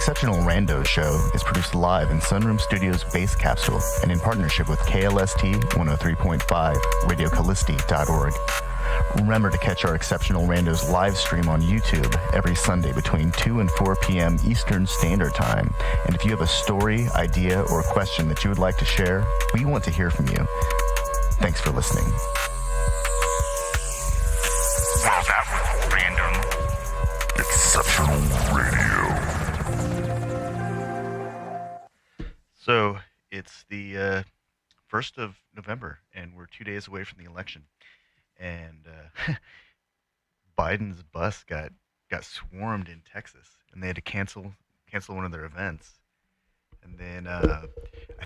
Exceptional Randos show is produced live in Sunroom Studios' Base Capsule and in partnership with KLST 103.5, RadioCallisti.org. Remember to catch our Exceptional Randos live stream on YouTube every Sunday between 2 and 4 p.m. Eastern Standard Time. And if you have a story, idea, or question that you would like to share, we want to hear from you. Thanks for listening. Wow, that was random. Exceptional Radio. So it's the 1st of November, and we're 2 days away from the election. And Biden's bus got swarmed in Texas, and they had to cancel one of their events. And then I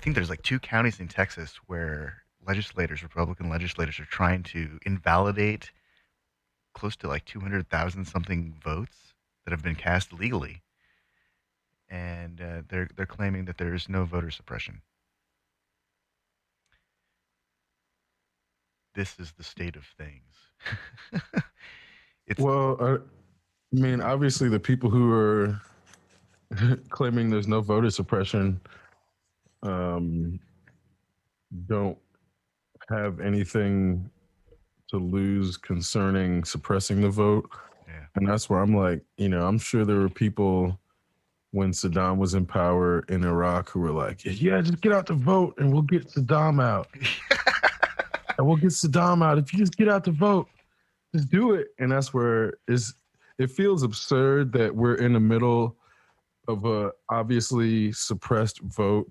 think there's like 2 counties in Texas where Republican legislators, are trying to invalidate close to like 200,000 something votes that have been cast legally, and they're claiming that there is no voter suppression. This is the state of things. I mean, obviously, the people who are claiming there's no voter suppression don't have anything to lose concerning suppressing the vote. Yeah. And that's where I'm like, I'm sure there were people when Saddam was in power in Iraq who were like, yeah, just get out to vote and we'll get Saddam out. And we'll get Saddam out. If you just get out to vote, just do it. And that's where it feels absurd that we're in the middle of a obviously suppressed vote,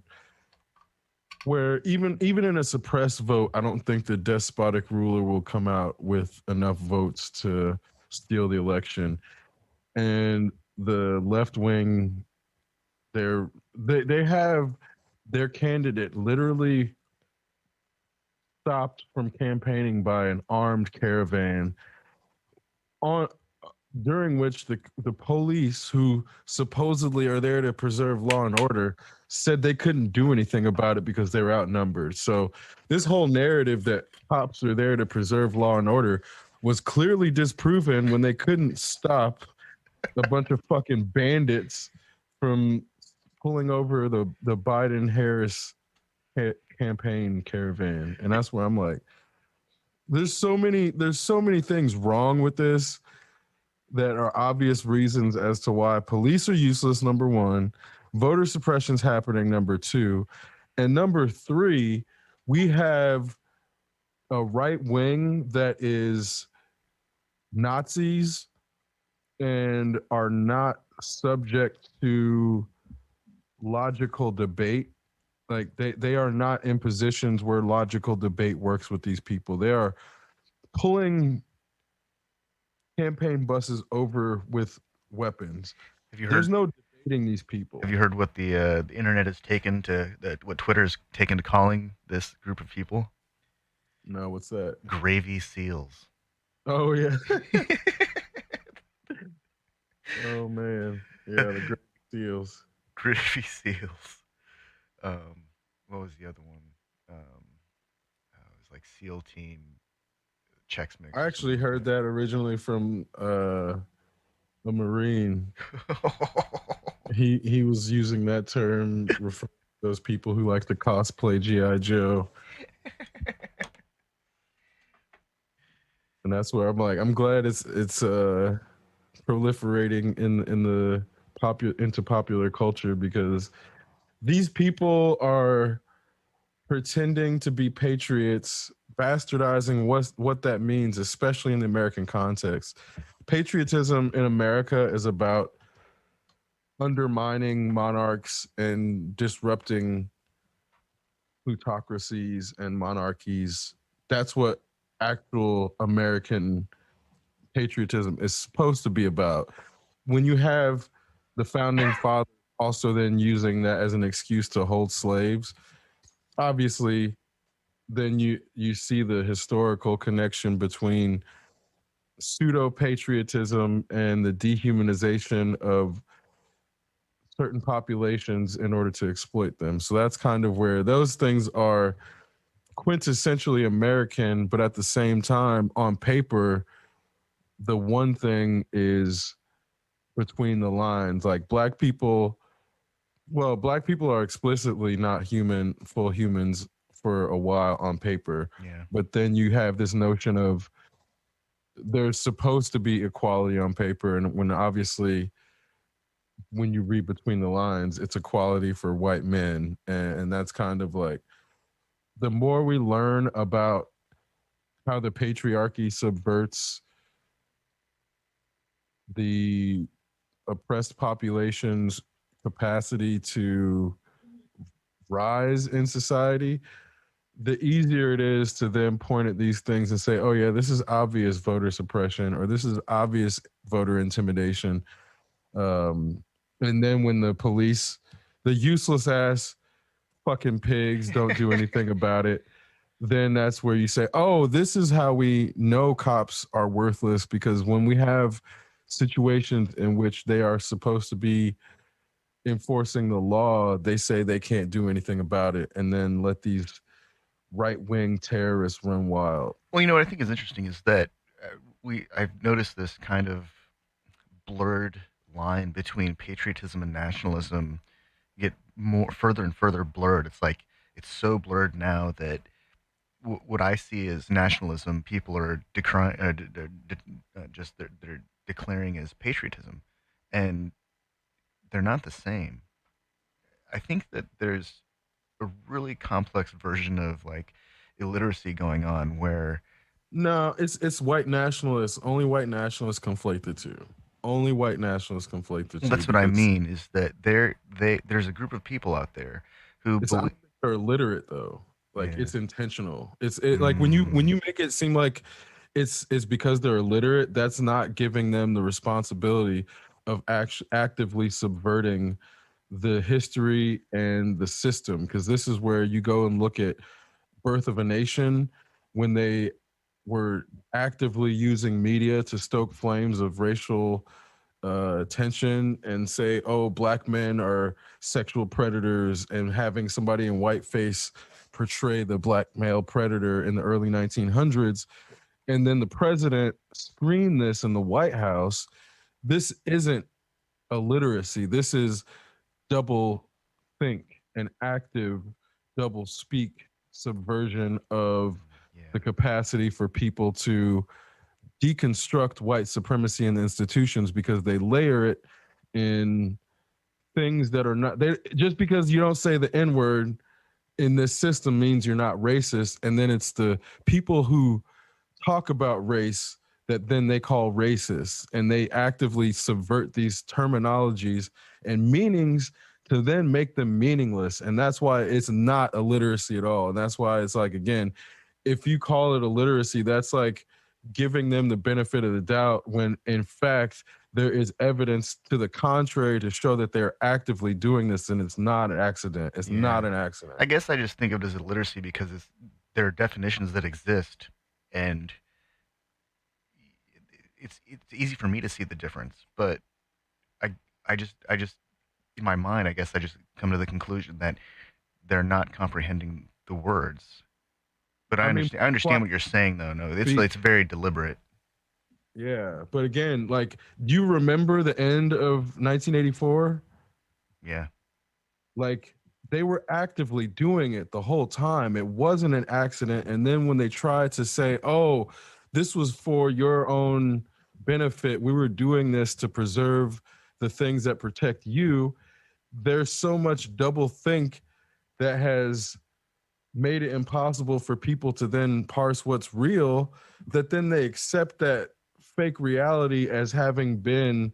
where even in a suppressed vote, I don't think the despotic ruler will come out with enough votes to steal the election. And the left wing, they have their candidate literally stopped from campaigning by an armed caravan, during which the police, who supposedly are there to preserve law and order, said they couldn't do anything about it because they were outnumbered. So this whole narrative that cops are there to preserve law and order was clearly disproven when they couldn't stop a bunch of fucking bandits from pulling over the Biden-Harris campaign caravan. And that's where I'm like, there's so many things wrong with this that are obvious reasons as to why police are useless, number one, voter suppression's happening, number two, and number three, we have a right wing that is Nazis and are not subject to logical debate. Like they are not in positions where logical debate works with these people. They are pulling campaign buses over with weapons. There's no debating these people. Have you heard what the internet has taken what Twitter's taken to calling this group of people? No, what's that? Gravy seals. Oh yeah. Oh man, yeah, the gravy seals. Gravy seals. What was the other one? It was like SEAL Team Chex Mix. I actually heard that originally from a Marine. He was using that term referring to those people who like to cosplay G.I. Joe. And that's where I'm like, I'm glad it's proliferating into popular culture, because these people are pretending to be patriots, bastardizing what that means, especially in the American context. Patriotism in America is about undermining monarchs and disrupting plutocracies and monarchies. That's what actual American patriotism is supposed to be about. When you have the founding fathers also then using that as an excuse to hold slaves, obviously then you see the historical connection between pseudo-patriotism and the dehumanization of certain populations in order to exploit them. So that's kind of where those things are quintessentially American, but at the same time, on paper, the one thing is between the lines. Like, black people Well, black people are explicitly not full humans for a while on paper, Yeah. but then you have this notion of there's supposed to be equality on paper, and when obviously when you read between the lines, it's equality for white men, and that's kind of like the more we learn about how the patriarchy subverts the oppressed population's capacity to rise in society, the easier it is to then point at these things and say, oh, yeah, this is obvious voter suppression or this is obvious voter intimidation. And then when the police, the useless ass fucking pigs, don't do anything about it, then that's where you say, oh, this is how we know cops are worthless, because when we have situations in which they are supposed to be enforcing the law, they say they can't do anything about it and then let these right wing terrorists run wild. Well, you know what I think is interesting is that I've noticed this kind of blurred line between patriotism and nationalism get more further and further blurred. It's like it's so blurred now that what I see as nationalism, people are decrying, just they're declaring as patriotism, and they're not the same. I think that there's a really complex version of like illiteracy going on where No, it's white nationalists. Only white nationalists conflate the two. Only white nationalists conflate the well, two that's what I because mean is that there's a group of people out there who it's I don't believe. think they're illiterate though. Like Yeah. it's intentional. Like when Mm, you make it seem like it's because they're illiterate. That's not giving them the responsibility of actively subverting the history and the system. Because this is where you go and look at Birth of a Nation when they were actively using media to stoke flames of racial tension and say, oh, black men are sexual predators, and having somebody in whiteface portray the black male predator in the early 1900s. And then the president screened this in the White House. This isn't illiteracy. This is double think and active double speak subversion of yeah. the capacity for people to deconstruct white supremacy in the institutions because they layer it in things that are not they just because you don't say the N word in this system means you're not racist, and then it's the people who talk about race that then they call racist, and they actively subvert these terminologies and meanings to then make them meaningless. And that's why it's not illiteracy at all, and that's why it's like, again, if you call it illiteracy, that's like giving them the benefit of the doubt when in fact there is evidence to the contrary to show that they're actively doing this, and it's not an accident. It's Yeah. not an accident. I guess I just think of it as illiteracy because there are definitions that exist, and it's easy for me to see the difference. But I I just in my mind, I guess I just come to the conclusion that they're not comprehending the words. But I mean, I understand what you're saying, though. No, it's very deliberate. yeah, but again, like, do you remember the end of 1984? Yeah. Like, they were actively doing it the whole time. It wasn't an accident. And then when they tried to say, oh, this was for your own benefit, we were doing this to preserve the things that protect you, there's so much double think that has made it impossible for people to then parse what's real, that then they accept that fake reality as having been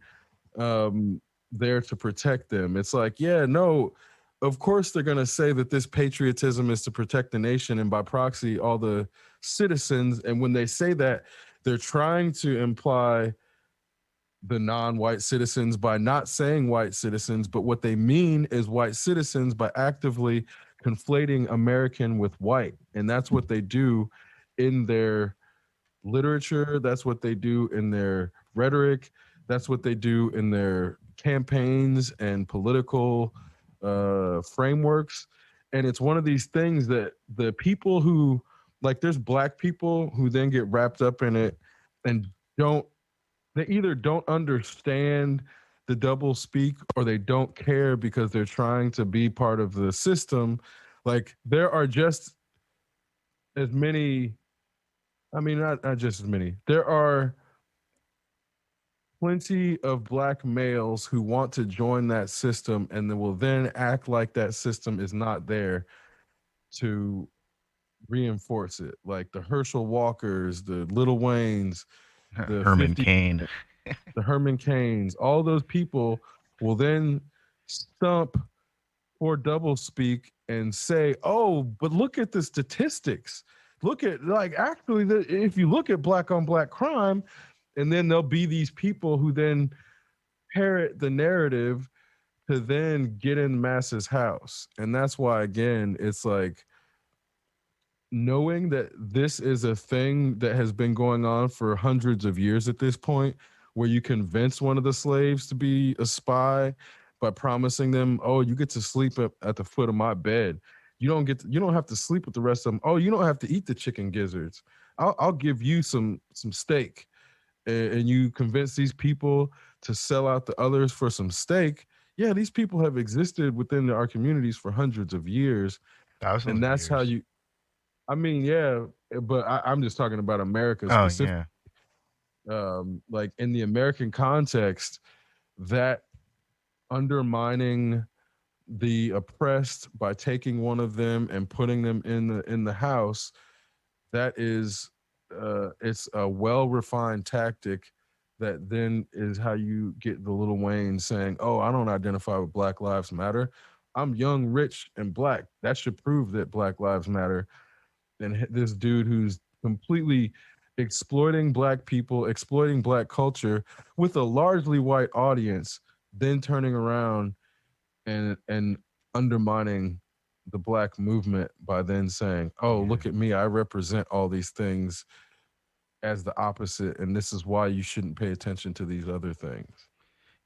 um, there to protect them. It's like, yeah, no, of course they're going to say that this patriotism is to protect the nation and by proxy all the citizens. And when they say that, they're trying to imply the non-white citizens by not saying white citizens, but what they mean is white citizens by actively conflating American with white. And that's what they do in their literature, that's what they do in their rhetoric, that's what they do in their campaigns and political frameworks. And it's one of these things that the people who, like, there's black people who then get wrapped up in it and don't, they either don't understand the double speak or they don't care because they're trying to be part of the system. Like there are just as many, I mean, not just as many. There are plenty of black males who want to join that system and then will then act like that system is not there to reinforce it. Like the Herschel Walkers, the Little Waynes, the Herman 50, Cain. the Herman Cains, all those people will then stump or double speak and say, "Oh, but look at the statistics. Look at like actually, if you look at black on black crime," and then there'll be these people who then parrot the narrative to then get in masses' house, and that's why again, it's like knowing that this is a thing that has been going on for hundreds of years at this point, where you convince one of the slaves to be a spy by promising them, "Oh, you get to sleep at the foot of my bed. You don't have to sleep with the rest of them. Oh, you don't have to eat the chicken gizzards. I'll give you some steak." And you convince these people to sell out the others for some steak. Yeah, these people have existed within our communities for hundreds of years, Thousands and of that's how years. you I mean, yeah, but I'm just talking about America Oh specific. yeah. Like in the American context, that undermining the oppressed by taking one of them and putting them in the house, that is, it's a well refined tactic. That then is how you get the Little Wayne saying, "Oh, I don't identify with Black Lives Matter. I'm young, rich, and black. That should prove that Black Lives Matter." And this dude who's completely exploiting black people, exploiting black culture with a largely white audience, then turning around and undermining the black movement by then saying, "Oh, Yeah. look at me, I represent all these things as the opposite, and this is why you shouldn't pay attention to these other things."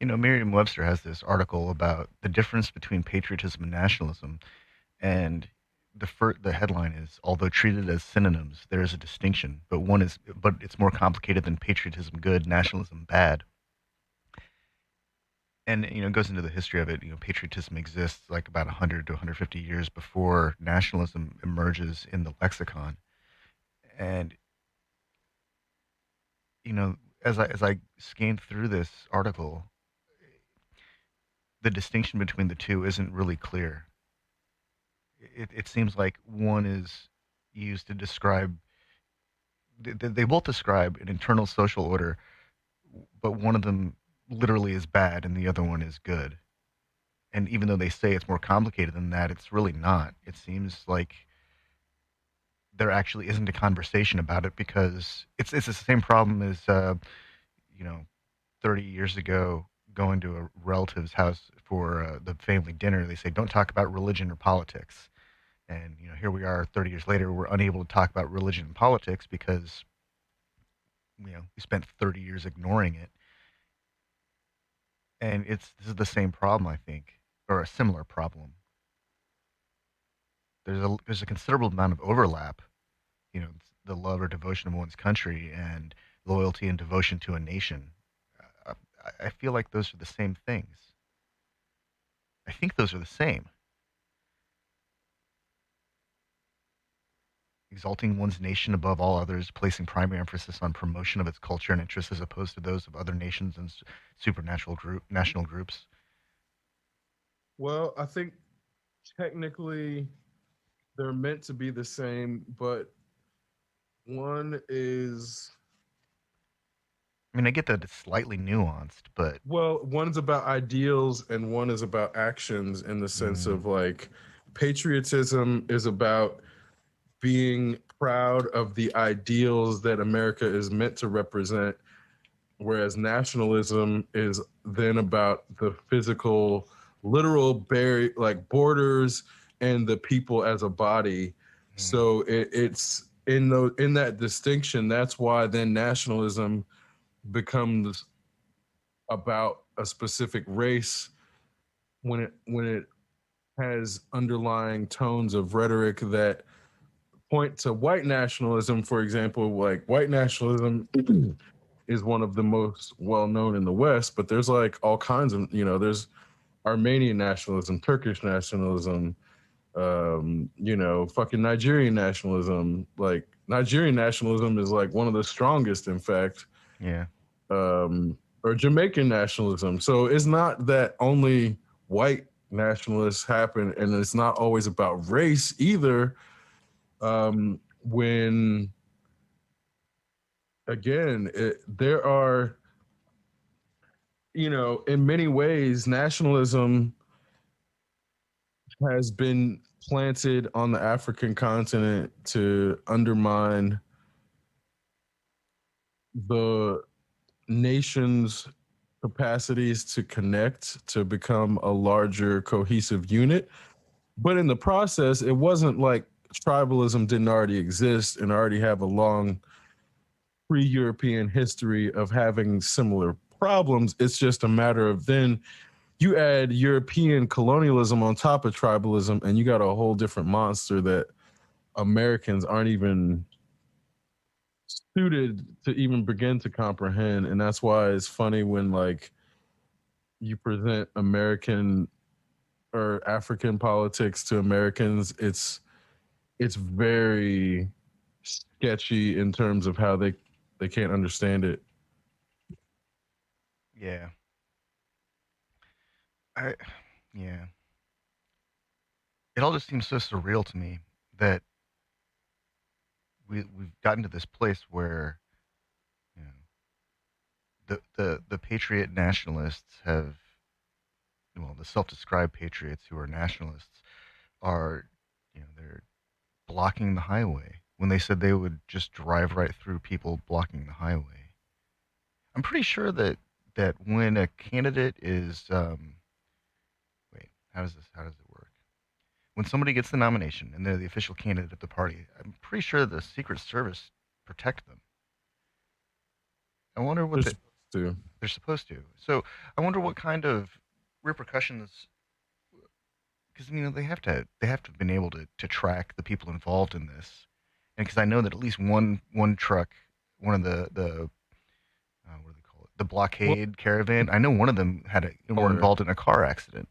Merriam-Webster has this article about the difference between patriotism and nationalism, and the headline is, although treated as synonyms, there is a distinction, but it's more complicated than patriotism good, nationalism bad. And it goes into the history of it. Patriotism exists like about 100 to 150 years before nationalism emerges in the lexicon. And you know, as I scanned through this article, the distinction between the two isn't really clear. It seems like one is used to describe, they both describe an internal social order, but one of them literally is bad and the other one is good. And even though they say it's more complicated than that, it's really not. It seems like there actually isn't a conversation about it, because it's the same problem as you know 30 years ago going to a relative's house for the family dinner. They say don't talk about religion or politics, and here we are 30 years later, we're unable to talk about religion and politics because we spent 30 years ignoring it. And this is the same problem, I think, or a similar problem. There's a considerable amount of overlap, the love or devotion of one's country and loyalty and devotion to a nation. uh, I feel like those are the same things. I think those are the same. Exalting one's nation above all others, placing primary emphasis on promotion of its culture and interests as opposed to those of other nations and national groups. Well, I think technically they're meant to be the same, but one is I mean, I get that it's slightly nuanced, but one's about ideals and one is about actions in the sense mm, of like patriotism is about being proud of the ideals that America is meant to represent, whereas nationalism is then about the physical, literal like borders and the people as a body. mm, So it's in that distinction. That's why then nationalism becomes about a specific race when it has underlying tones of rhetoric that point to white nationalism. For example, like white nationalism is one of the most well known in the West, but there's like all kinds of, there's Armenian nationalism, Turkish nationalism, fucking Nigerian nationalism. Like Nigerian nationalism is like one of the strongest, in fact, Yeah. or Jamaican nationalism. So it's not that only white nationalists happen, and it's not always about race either. When again, there are, in many ways, nationalism has been planted on the African continent to undermine the nation's capacities to connect, to become a larger cohesive unit. But in the process, it wasn't like tribalism didn't already exist and already have a long pre-European history of having similar problems. It's just a matter of then you add European colonialism on top of tribalism, and you got a whole different monster that Americans aren't even suited to even begin to comprehend. And that's why it's funny when like you present American or African politics to Americans, it's very sketchy in terms of how they can't understand it. Yeah. I yeah. It all just seems so surreal to me that we've gotten to this place where you know the patriot nationalists have, well, the self-described patriots who are nationalists are, they're blocking the highway when they said they would just drive right through people blocking the highway. I'm pretty sure that when a candidate is wait, how does it work? When somebody gets the nomination and they're the official candidate of the party, I'm pretty sure the Secret Service protect them. I wonder They're what supposed to. they're supposed to. So I wonder what kind of repercussions, because they have to have been able to track the people involved in this, and because I know that at least one truck, one of the what do they call it, the Well, blockade caravan, I know one of them were or involved in a car accident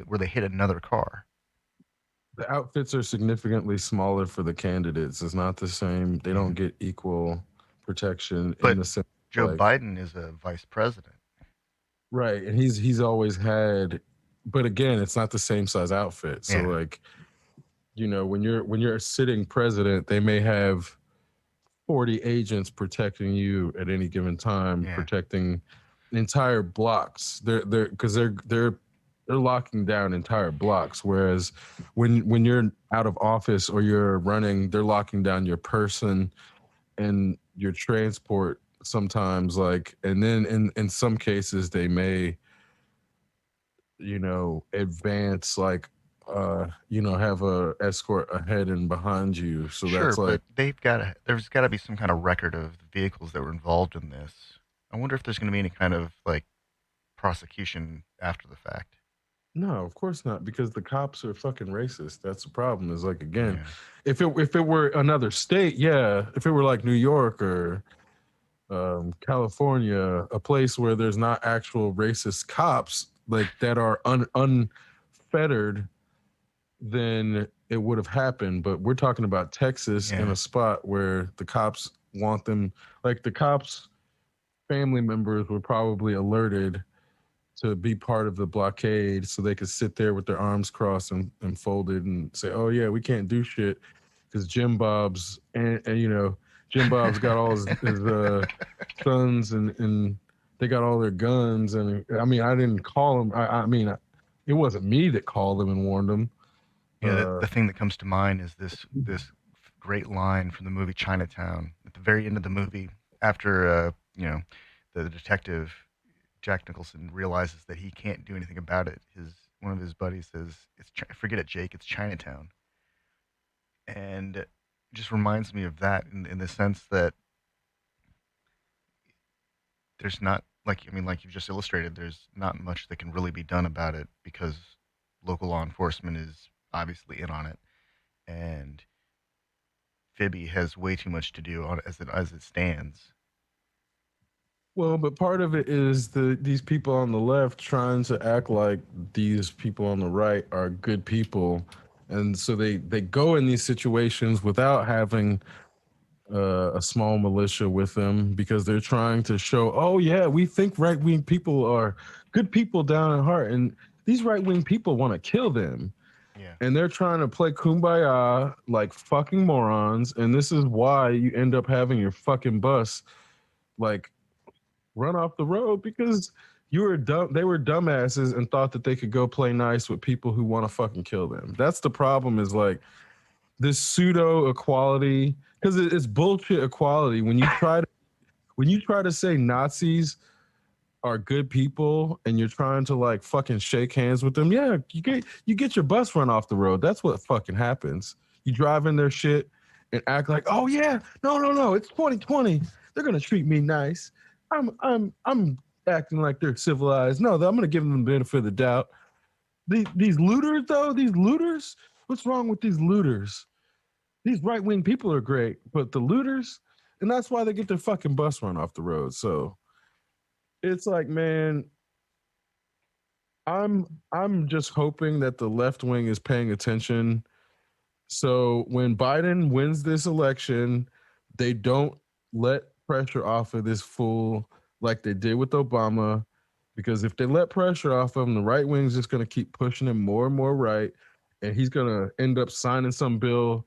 where they hit another car. the outfits are significantly smaller for the candidates. It's not the same. They Yeah, don't get equal protection in but the sense Joe like Biden is a vice president. right, and he's always had, but again, it's not the same size outfit. So Yeah, like, when you're a sitting president, they may have 40 agents protecting you at any given time, yeah, protecting entire blocks. They're locking down entire blocks. Whereas when you're out of office or you're running, they're locking down your person and your transport sometimes, like, and then in some cases they may, advance, like, have a escort ahead and behind you. So sure, that's but like, there's got to be some kind of record of the vehicles that were involved in this. I wonder if there's going to be any kind of like prosecution after the fact. no, of course not, because the cops are fucking racist. That's the problem. Is like, again, Yeah, if it were another state, yeah, if it were like New York or California, a place where there's not actual racist cops like that are unfettered, then it would have happened. But we're talking about Texas in yeah, a spot where the cops want them, like the cops' family members were probably alerted to be part of the blockade so they could sit there with their arms crossed and folded and say, oh yeah, we can't do shit because Jim Bob's, and Jim Bob's got all his sons, and they got all their guns. And I mean, I didn't call him. I mean, it wasn't me that called them and warned them. The thing that comes to mind is this great line from the movie Chinatown at the very end of the movie, after the detective Jack Nicholson realizes that he can't do anything about it. His One of his buddies says, Forget it, Jake. It's Chinatown," and it just reminds me of that in the sense that there's not, like you've just illustrated, there's not much that can really be done about it because local law enforcement is obviously in on it, and Phoebe has way too much to do as it stands. Well, but part of it is these people on the left trying to act like these people on the right are good people, and so they go in these situations without having a small militia with them because they're trying to show, oh yeah, we think right wing people are good people down at heart, and these right wing people want to kill them, Yeah. and they're trying to play kumbaya like fucking morons, and this is why you end up having your fucking bus like run off the road because you were dumb. They were dumbasses and thought that they could go play nice with people who want to fucking kill them. That's the problem. Is like this pseudo equality because it's bullshit equality. When you try to say Nazis are good people and you're trying to like fucking shake hands with them, yeah, you get your bus run off the road. That's what fucking happens. You drive in their shit and act like, oh yeah, no, it's 2020. They're gonna treat me nice. I'm acting like they're civilized. No, I'm gonna give them the benefit of the doubt. These looters, though, these looters. What's wrong with these looters? These right wing people are great, but the looters, and that's why they get their fucking bus run off the road. So it's like, man, I'm just hoping that the left wing is paying attention. So when Biden wins this election, they don't let pressure off of this fool like they did with Obama. Because if they let pressure off of him, the right wing's just going to keep pushing him more and more right, and he's going to end up signing some bill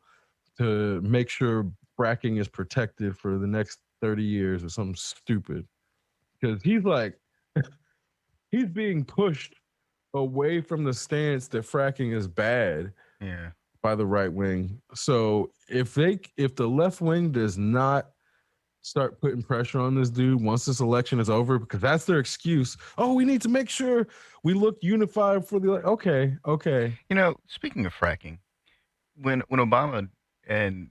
to make sure fracking is protected for the next 30 years or something stupid. Because he's like, he's being pushed away from the stance that fracking is bad Yeah. by the right wing. So if the left wing does not start putting pressure on this dude once this election is over, because that's their excuse. Oh, we need to make sure we look unified for the okay. Speaking of fracking, when Obama and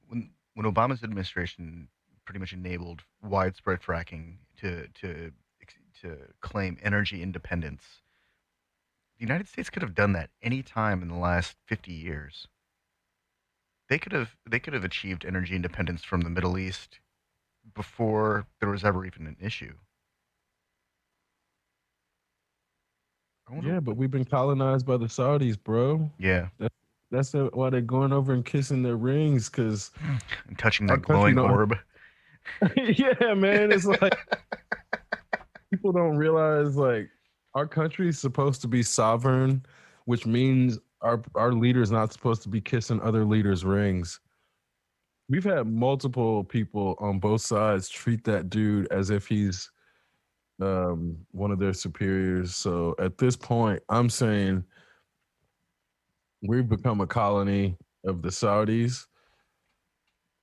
when Obama's administration pretty much enabled widespread fracking to claim energy independence, the United States could have done that any time in the last 50 years. They could have achieved energy independence from the Middle East before there was ever even an issue. I wonder. Yeah, but we've been colonized by the Saudis, bro. Yeah, That, that's why they're going over and kissing their rings because and touching our that country glowing don't. orb. Yeah, man, it's like people don't realize like our country is supposed to be sovereign, which means our leader is not supposed to be kissing other leaders' rings. We've had multiple people on both sides treat that dude as if he's one of their superiors. So at this point, I'm saying we've become a colony of the Saudis,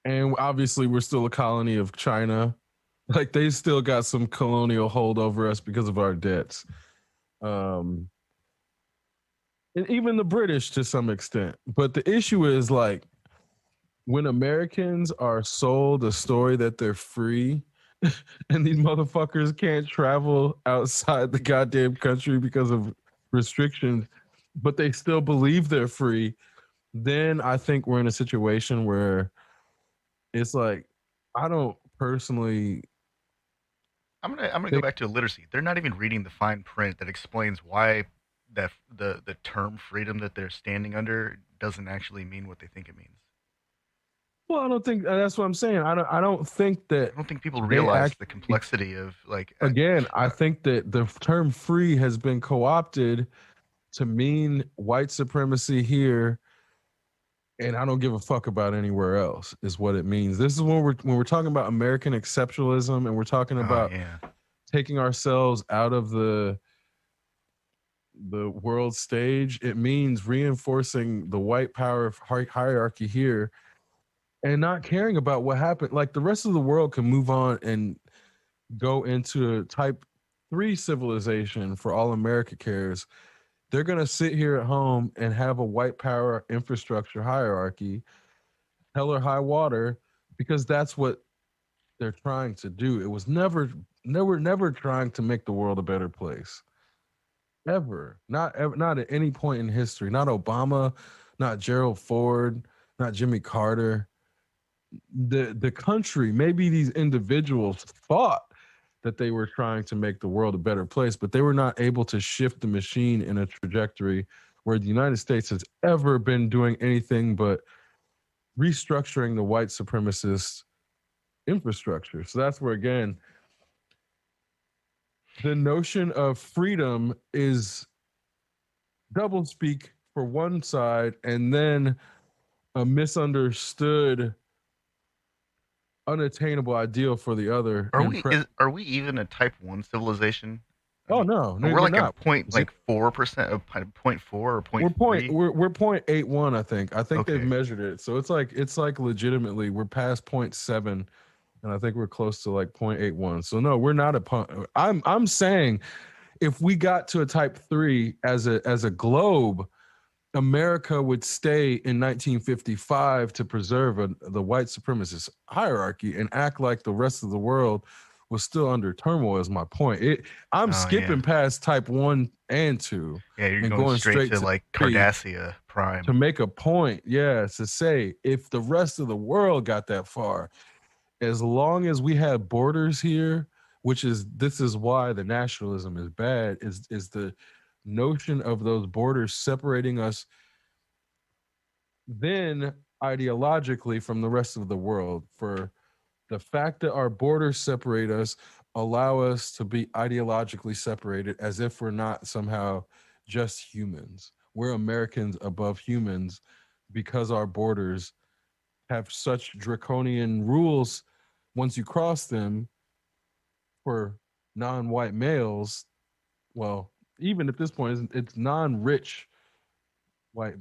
and obviously we're still a colony of China. Like they still got some colonial hold over us because of our debts. Um, and even the British to some extent. But the issue is like when Americans are sold a story that they're free and these motherfuckers can't travel outside the goddamn country because of restrictions, but they still believe they're free, then I think we're in a situation where it's like, I don't personally I'm gonna go think, back to literacy. They're not even reading the fine print that explains why that the term freedom that they're standing under doesn't actually mean what they think it means. well, I don't think that's what I'm saying. I don't think I that don't think people they realize the actually, complexity of like. again, I Uh, think that the term free has been co opted to mean white supremacy here, and I don't give a fuck about anywhere else, is what it means. This is when we're talking about American exceptionalism and we're talking oh about yeah, taking ourselves out of the world stage. It means reinforcing the white power hierarchy here and not caring about what happened. Like the rest of the world can move on and go into a type 3 civilization for all America cares. They're going to sit here at home and have a white power infrastructure hierarchy, hell or high water, because that's what they're trying to do. It was never trying to make the world a better place. Ever. Not at any point in history. Not Obama, not Gerald Ford, not Jimmy Carter. The country, maybe these individuals thought that they were trying to make the world a better place, but they were not able to shift the machine in a trajectory where the United States has ever been doing anything but restructuring the white supremacist infrastructure. So that's where, again, the notion of freedom is double speak for one side and then a misunderstood, unattainable ideal for the other. Are we even a type 1 civilization? I Oh mean, no, we're we're like a not. point like 4% of point 4 or point 3. We're 0.81, I think. I think they've Okay. measured it. So it's like legitimately we're past 0.7 and I think we're close to like 0.81. So no, we're not a point. I'm saying if we got to a type 3 as a globe, America would stay in 1955 to preserve the white supremacist hierarchy and act like the rest of the world was still under turmoil. Is my point. I'm Oh yeah. skipping past type 1 and 2 Yeah, you're and going going straight straight to to like 3 Cardassia to Prime. make a point. Yeah, to say if the rest of the world got that far, as long as we have borders here, which is this is why the nationalism is bad, is the notion of those borders separating us then ideologically from the rest of the world. For the fact that our borders separate us, allow us to be ideologically separated as if we're not somehow just humans. We're Americans above humans because our borders have such draconian rules once you cross them for non-white males. Well, even at this point, it's non-rich white.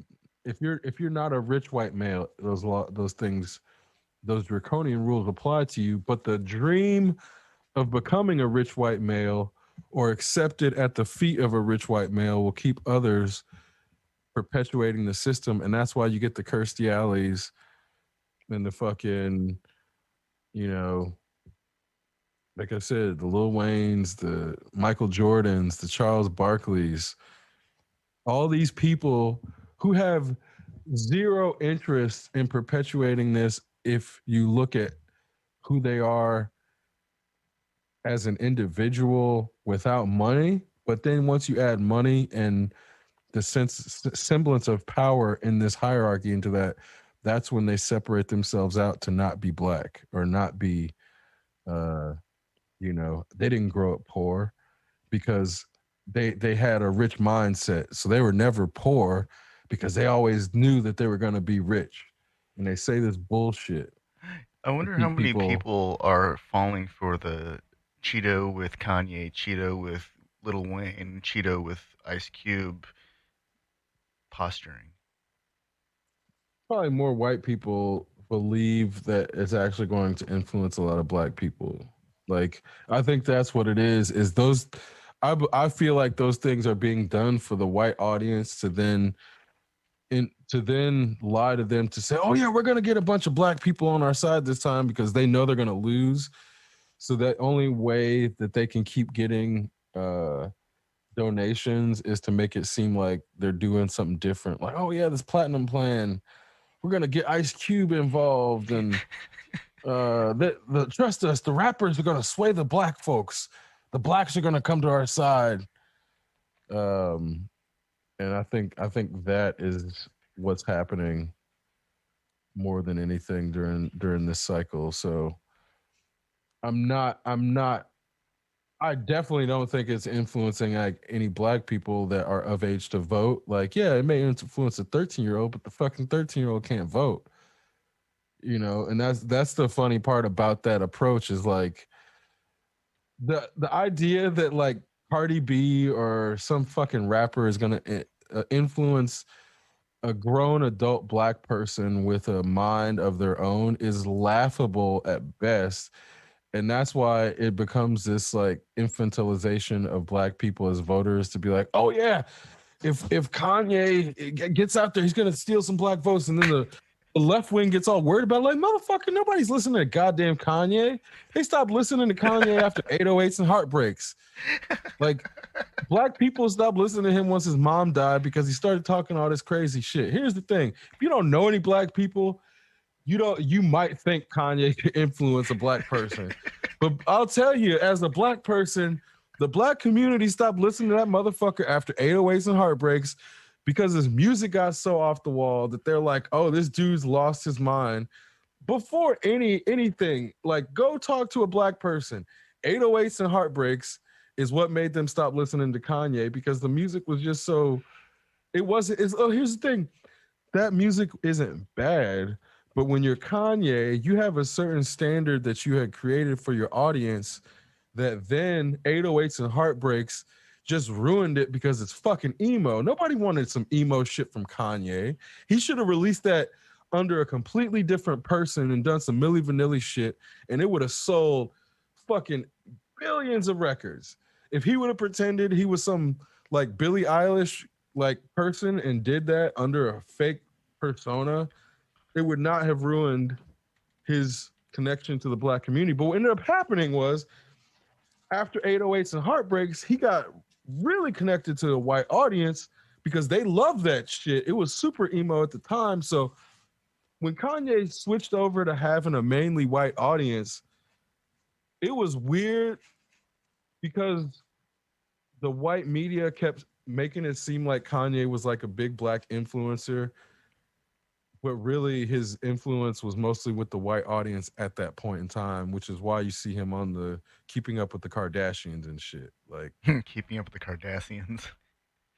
If you're not a rich white male, those things, those draconian rules apply to you. But the dream of becoming a rich white male or accepted at the feet of a rich white male will keep others perpetuating the system, and that's why you get the Kirstie Alleys and the fucking, you know, like I said, the Lil Waynes, the Michael Jordans, the Charles Barkleys, all these people who have zero interest in perpetuating this if you look at who they are as an individual without money. But then once you add money and the semblance of power in this hierarchy into that, that's when they separate themselves out to not be black or not be, uh, they didn't grow up poor because they had a rich mindset. So they were never poor because they always knew that they were going to be rich. And they say this bullshit I to wonder how keep many people. people are falling for the Cheeto with Kanye, Cheeto with Lil Wayne, Cheeto with Ice Cube posturing. Probably more white people believe that it's actually going to influence a lot of black people. Like, I think that's what it is those. I feel like those things are being done for the white audience to then lie to them to say, oh yeah, we're gonna get a bunch of black people on our side this time because they know they're gonna lose. So that only way that they can keep getting donations is to make it seem like they're doing something different. Like, oh yeah, this platinum plan, we're gonna get Ice Cube involved, and the trust us, the rappers are gonna sway the black folks. The blacks are gonna come to our side. Um, and I think that is what's happening more than anything during this cycle. So I'm not I definitely don't think it's influencing like any black people that are of age to vote. Like, yeah, it may influence a 13-year-old, but the fucking 13-year-old can't vote. And that's the funny part about that approach is like the idea that like Cardi B or some fucking rapper is gonna influence a grown adult black person with a mind of their own is laughable at best. And that's why it becomes this like infantilization of black people as voters to be like, oh yeah, if Kanye gets out there, he's gonna steal some black votes, and then the left wing gets all worried about it. Like, motherfucker, nobody's listening to goddamn Kanye. They stopped listening to Kanye after 808s and heartbreaks. Like, black people stopped listening to him once his mom died because he started talking all this crazy shit. Here's the thing: if you don't know any black people, you might think Kanye could influence a black person. But I'll tell you, as a black person, the black community stopped listening to that motherfucker after 808s and Heartbreaks because his music got so off the wall that they're like, oh, this dude's lost his mind. Before anything, like go talk to a black person. 808s and Heartbreaks is what made them stop listening to Kanye because the music was just so it wasn't it's oh here's the thing. That music isn't bad, but when you're Kanye, you have a certain standard that you had created for your audience that then 808s and Heartbreaks just ruined it because it's fucking emo. Nobody wanted some emo shit from Kanye. He should have released that under a completely different person and done some Milli Vanilli shit, and it would have sold fucking billions of records. If he would have pretended he was some like Billie Eilish like person and did that under a fake persona, it would not have ruined his connection to the black community. But what ended up happening was after 808s and Heartbreaks, he got really connected to the white audience because they loved that shit. It was super emo at the time. So when Kanye switched over to having a mainly white audience, it was weird because the white media kept making it seem like Kanye was like a big black influencer, but really his influence was mostly with the white audience at that point in time, which is why you see him on the Keeping Up with the Kardashians and shit. Like Keeping up with the Kardashians.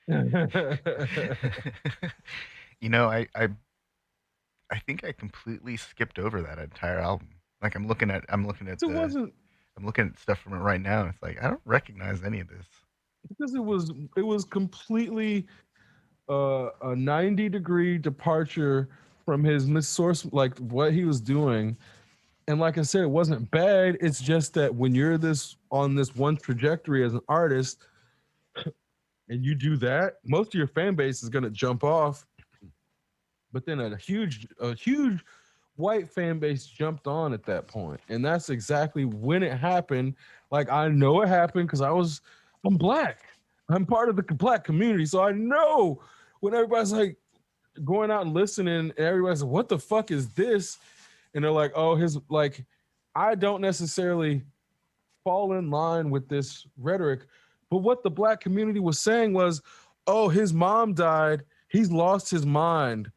it You know, I think I completely skipped over that entire album. Like wasn't I'm looking at stuff from it right now. It's like I don't recognize any of this. because it was completely a 90-degree departure from his source, like what he was doing. And like I said, it wasn't bad. It's just that when you're this on this one trajectory as an artist and you do that, most of your fan base is gonna jump off. But then a huge white fan base jumped on at that point. And that's exactly when it happened. Like I know it happened because I'm black. I'm part of the black community. So I know when everybody's like going out and listening, and everybody's like, what the fuck is this? And they're like, oh, his like, I don't necessarily fall in line with this rhetoric. But what the black community was saying was, oh, his mom died. He's lost his mind.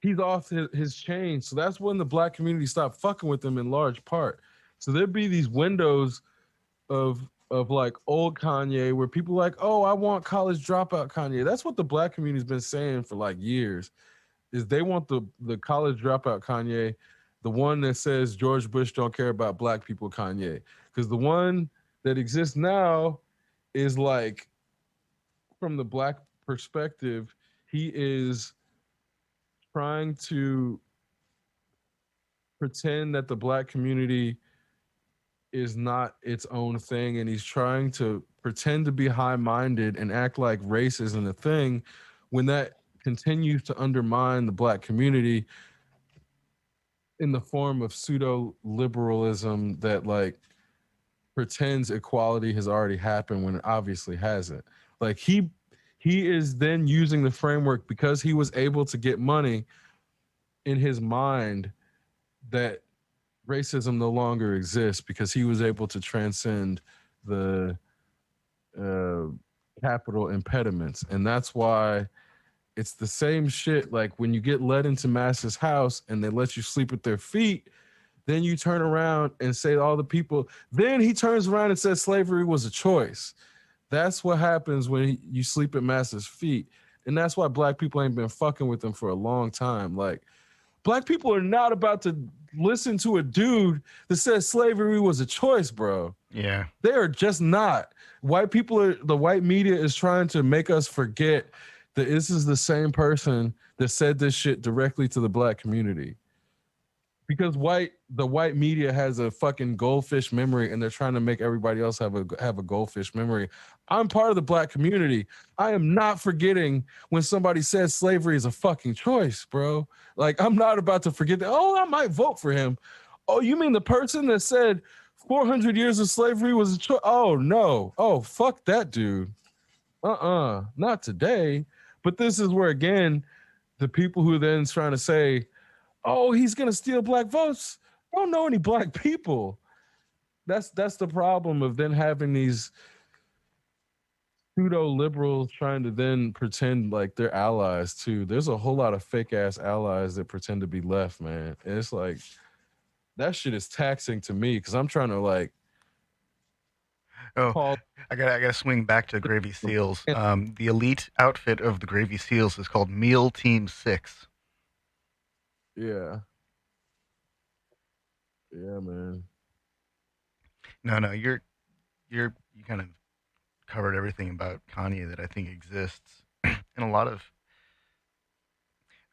He's off his chain. So that's when the black community stopped fucking with him in large part. So there'd be these windows of like old Kanye where people are like, oh, I want college dropout Kanye. That's what the black community's been saying for like years, is they want the college dropout Kanye, the one that says George Bush don't care about black people Kanye. Because the one that exists now is like, from the black perspective, he is trying to pretend that the black community is not its own thing, and he's trying to pretend to be high-minded and act like race isn't a thing when that continues to undermine the black community in the form of pseudo liberalism that like pretends equality has already happened when it obviously hasn't. Like he is then using the framework because he was able to get money in his mind that racism no longer exists because he was able to transcend the capital impediments. And that's why it's the same shit. Like when you get led into Mass's house and they let you sleep at their feet, then you turn around and say to all the people, then he turns around and says slavery was a choice. That's what happens when you sleep at Mass's feet. And that's why black people ain't been fucking with him for a long time. Like, black people are not about to listen to a dude that says slavery was a choice, bro. Yeah. They are just not. The white media is trying to make us forget that this is the same person that said this shit directly to the black community. Because the white media has a fucking goldfish memory, and they're trying to make everybody else have a goldfish memory. I'm part of the black community. I am not forgetting when somebody says slavery is a fucking choice, bro. Like, I'm not about to forget that. Oh, I might vote for him. Oh, you mean the person that said 400 years of slavery was a choice? Oh, no. Oh, fuck that dude. Not today. But this is where, again, the people who then trying to say, oh, he's going to steal black votes, don't know any black people. that's the problem of then having these pseudo liberals trying to then pretend like they're allies too. There's a whole lot of fake ass allies that pretend to be left, man. And it's like that shit is taxing to me because I'm trying to like Oh, call. I gotta swing back to Gravy Seals. The elite outfit of the Gravy Seals is called Meal Team Six. Yeah, yeah, man. No, no, you kind of covered everything about Kanye that I think exists, and a lot of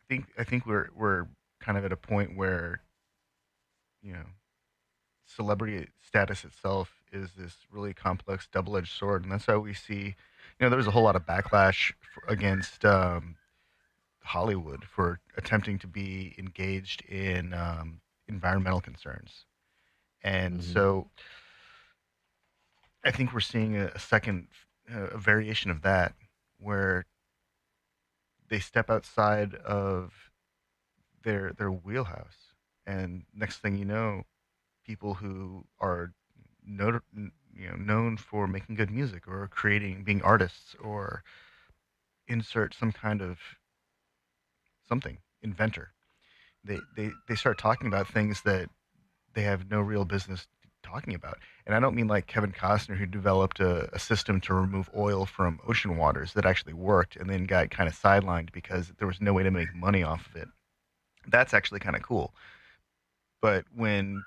I think we're kind of at a point where you know celebrity status itself is this really complex double-edged sword, and that's how we see. There was a whole lot of backlash against Hollywood for attempting to be engaged in environmental concerns, and Hmm. so I think we're seeing a second, a variation of that, where they step outside of their wheelhouse, and next thing you know, people who are known for making good music or creating, being artists, or insert some kind of something inventor. They start talking about things that they have no real business talking about. And I don't mean like Kevin Costner, who developed a system to remove oil from ocean waters that actually worked and then got kind of sidelined because there was no way to make money off of it. That's actually kind of cool. But when,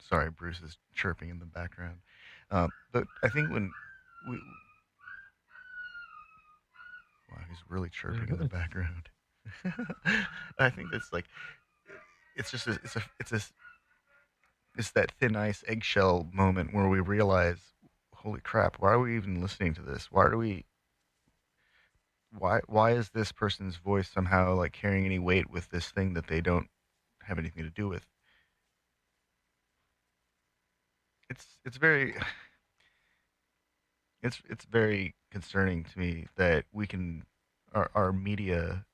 sorry, Bruce is chirping in the background. But I think when we, wow, he's really chirping in the background. I think that's like, it's just, it's that thin ice eggshell moment where we realize, holy crap, why are we even listening to this? Why is this person's voice somehow like carrying any weight with this thing that they don't have anything to do with? It's very it's very concerning to me that we can our media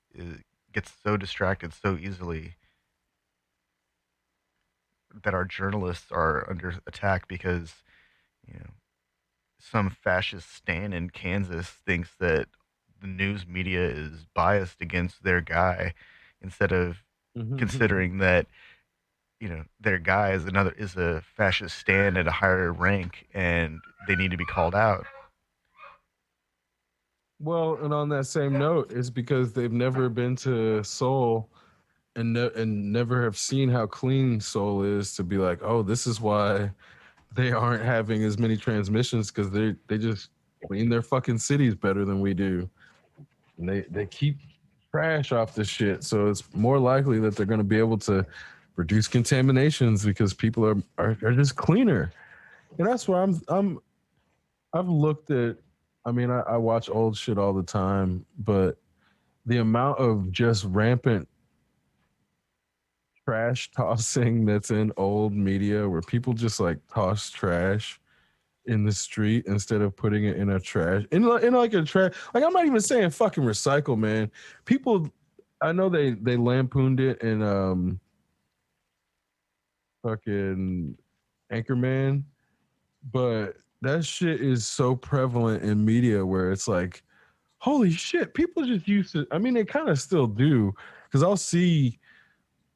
gets so distracted so easily that our journalists are under attack because you know some fascist stan in Kansas thinks that the news media is biased against their guy instead of considering that their guy is a fascist stan at a higher rank and they need to be called out. Well, and on that same note, it's because they've never been to Seoul and never have seen how clean Seoul is to be like, oh, this is why they aren't having as many transmissions because they just clean their fucking cities better than we do, and they keep trash off the shit, so it's more likely that they're going to be able to reduce contaminations because people are just cleaner, and that's why I've looked at. I mean, I watch old shit all the time, but the amount of just rampant trash tossing that's in old media where people just like toss trash in the street instead of putting it in a trash in like a trash. Like I'm not even saying fucking recycle, man. People, I know they lampooned it in fucking Anchorman, but that shit is so prevalent in media where it's like, holy shit, people just used to. I mean, they kind of still do because I'll see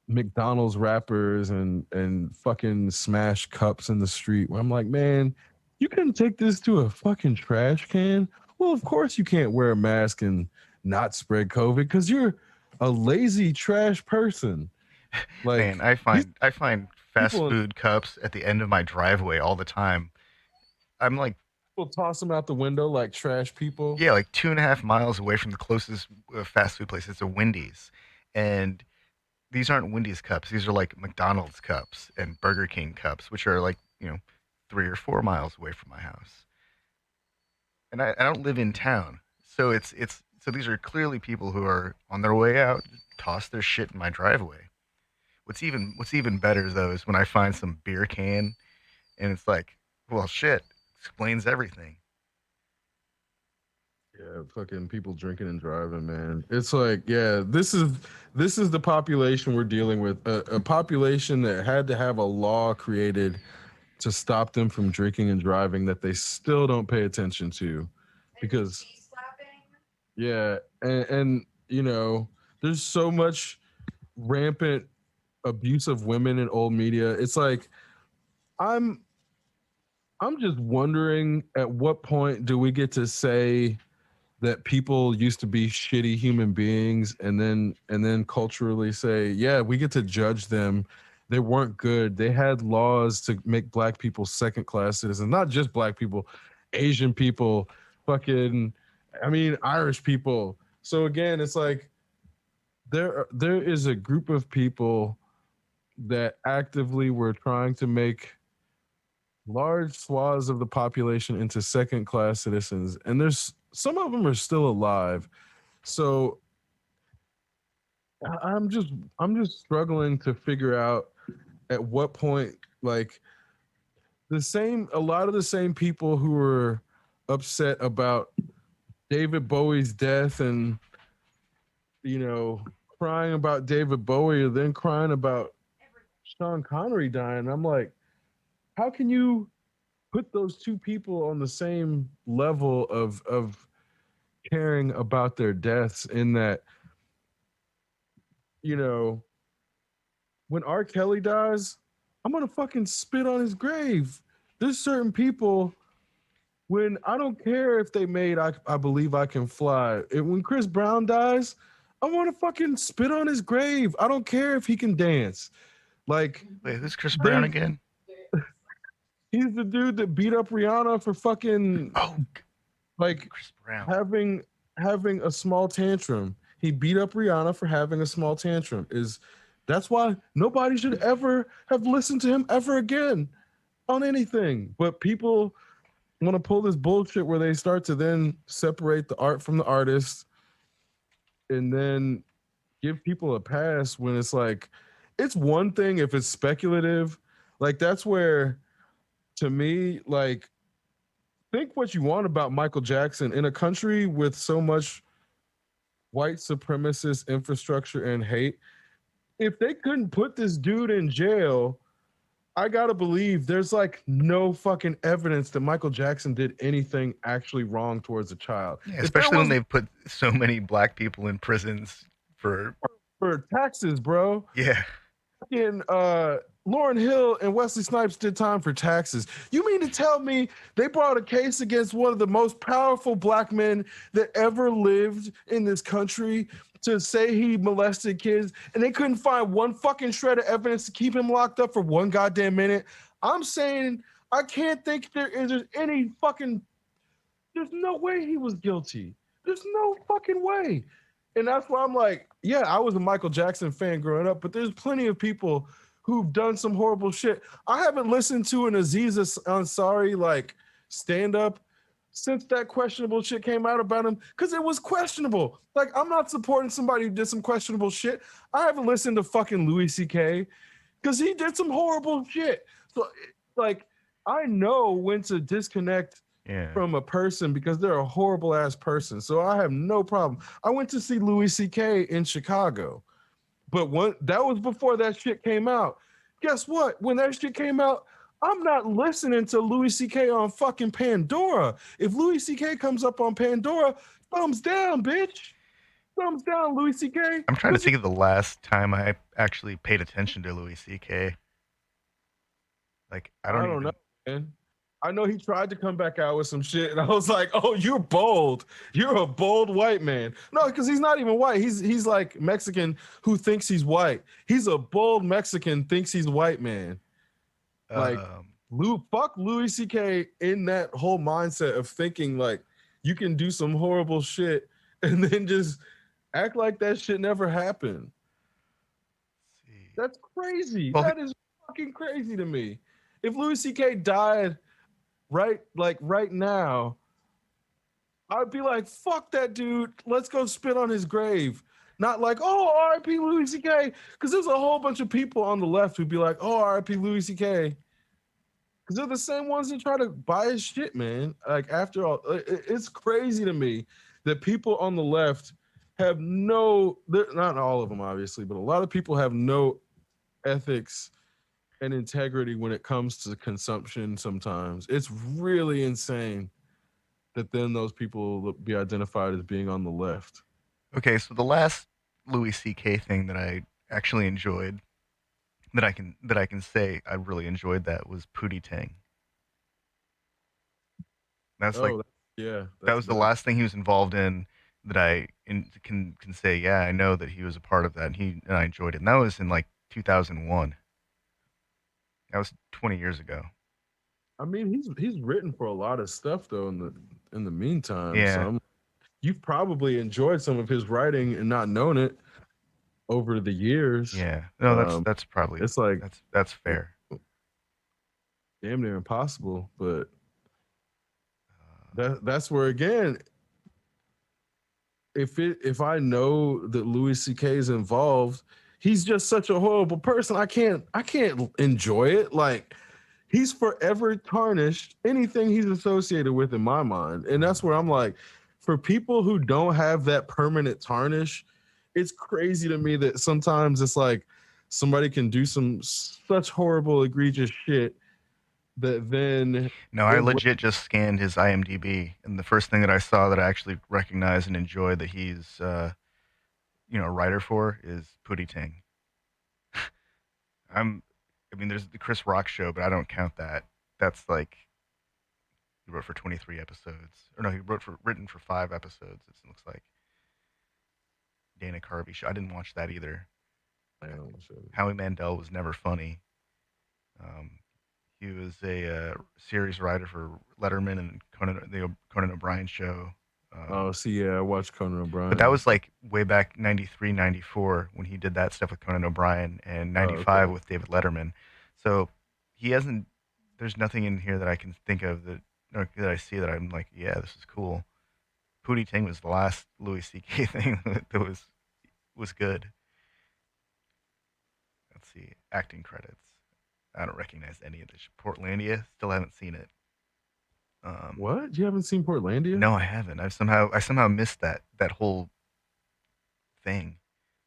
McDonald's wrappers and fucking smash cups in the street where I'm like, man, you couldn't take this to a fucking trash can. Well, of course you can't wear a mask and not spread COVID because you're a lazy trash person. Man, Like I these find I find fast people food cups at the end of my driveway all the time. I'm like, people toss them out the window like trash people. yeah, like 2.5 miles away from the closest fast food place. It's a Wendy's, and these aren't Wendy's cups. These are like McDonald's cups and Burger King cups, which are like 3 or 4 miles away from my house. And I don't live in town, so so these are clearly people who are on their way out, toss their shit in my driveway. What's even better though is when I find some beer can and it's like, well, shit, explains everything. Yeah, fucking people drinking and driving, man. It's like, yeah, this is the population we're dealing with. A population that had to have a law created to stop them from drinking and driving that they still don't pay attention to, because yeah, and you know, there's so much rampant abuse of women in old media. It's like I'm I'm just wondering at what point do we get to say that people used to be shitty human beings and then culturally say, yeah, we get to judge them. They weren't good. They had laws to make black people second class citizens, not just black people, Asian people, fucking I mean Irish people. So again, it's like there is a group of people that actively were trying to make large swaths of the population into second class citizens, and there's some of them are still alive. So I'm just struggling to figure out at what point, like, a lot of the same people who were upset about David Bowie's death and you know crying about David Bowie and then crying about Sean Connery dying. I'm like, how can you put those two people on the same level of caring about their deaths, in that, you know, when R. Kelly dies, I'm gonna fucking spit on his grave. There's certain people, when I don't care if they made I Believe I Can Fly. When Chris Brown dies, I want to fucking spit on his grave. I don't care if he can dance. Like, Wait, who's Chris Brown there's again? he's the dude that beat up Rihanna for fucking Oh, like Chris Brown. having a small tantrum. He beat up Rihanna for having a small tantrum. That's why nobody should ever have listened to him ever again on anything. But people want to pull this bullshit where they start to then separate the art from the artist and then give people a pass when it's like, it's one thing if it's speculative. Like, that's where, to me, like, think what you want about Michael Jackson in a country with so much white supremacist infrastructure and hate. If they couldn't put this dude in jail, I gotta believe there's like no fucking evidence that Michael Jackson did anything actually wrong towards a child. Yeah, If there especially when was they've put so many black people in prisons for. for taxes, bro, Yeah. fucking Lauren Hill and Wesley Snipes did time for taxes. You mean to tell me they brought a case against one of the most powerful black men that ever lived in this country to say he molested kids, and they couldn't find one fucking shred of evidence to keep him locked up for one goddamn minute? I'm saying I can't think there's any fucking, there's no way he was guilty. There's no fucking way. And that's why I'm like, yeah, I was a Michael Jackson fan growing up, but there's plenty of people who've done some horrible shit. I haven't listened to an Aziz Ansari like stand up since that questionable shit came out about him, because it was questionable. Like, I'm not supporting somebody who did some questionable shit. I haven't listened to fucking Louis C.K. because he did some horrible shit. So, like, I know when to disconnect Yeah. from a person because they're a horrible ass person. So I have no problem. I went to see Louis C.K. in Chicago, but that was before that shit came out. Guess what? When that shit came out, I'm not listening to Louis C.K. on fucking Pandora. If Louis C.K. comes up on Pandora, thumbs down, bitch. Thumbs down, Louis C.K. I'm trying to think of the last time I actually paid attention to Louis C.K. Like, I I don't don't know, even. man. I know he tried to come back out with some shit, and I was like, "Oh, you're bold. You're a bold white man." No, because he's not even white. He's like Mexican who thinks he's white. He's a bold Mexican thinks he's white man. Like, Um, fuck Louis C.K. in that whole mindset of thinking like you can do some horrible shit and then just act like that shit never happened. let's see. That's crazy. Well, That is fucking crazy to me. If Louis C.K. died right now, I'd be like, fuck that dude. Let's go spit on his grave. Not like, oh, R.I.P. Louis C.K. Because there's a whole bunch of people on the left who'd be like, oh, R.I.P. Louis C.K. Because they're the same ones that try to buy his shit, man. Like, after all, it's crazy to me that people on the left have not all of them obviously, but a lot of people have no ethics and integrity when it comes to consumption sometimes. It's really insane that then those people will be identified as being on the left. Okay, so the last Louis C.K. thing that I actually enjoyed, that I can say I really enjoyed, that was Pootie Tang. That's like Oh, yeah, that that's was the bad. last thing he was involved in that can say, yeah, I know that he was a part of that, and I enjoyed it. And that was in like 2001. That was 20 years ago. I mean, he's written for a lot of stuff though in the meantime. Yeah, You've probably enjoyed some of his writing and not known it over the years. yeah. No, that's Um, that's probably it's like that's fair. damn near impossible, but Uh, that's where again, if I know that Louis C.K. is involved, he's just such a horrible person. I can't enjoy it. Like he's forever tarnished anything he's associated with in my mind, and that's where I'm like, for people who don't have that permanent tarnish, it's crazy to me that sometimes it's like somebody can do some such horrible, egregious shit that then no, I it legit just scanned his IMDb, and the first thing that I saw that I actually recognized and enjoyed that he's a writer for is Pootie Tang. I'm, I mean, there's the Chris Rock show, but I don't count that. That's like he wrote for 23 episodes, or no, he written for 5 episodes. It looks like Dana Carvey show. I didn't watch that either. I don't know. Howie Mandel was never funny. Um, he was a series writer for Letterman and the Conan O'Brien show. Oh, see, yeah, I watched Conan But that O'Brien. was like way back 93, 94 when he did that stuff with Conan O'Brien, and Oh, 95 okay. with David Letterman. So he hasn't, there's nothing in here that I can think of that, or that I see that I'm like, yeah, this is cool. Pootie Tang was the last Louis C.K. thing that was good. Let's see, acting credits. I don't recognize any of this. Portlandia, still haven't seen it. Um, What? You haven't seen Portlandia? no, I haven't. I somehow missed that whole thing.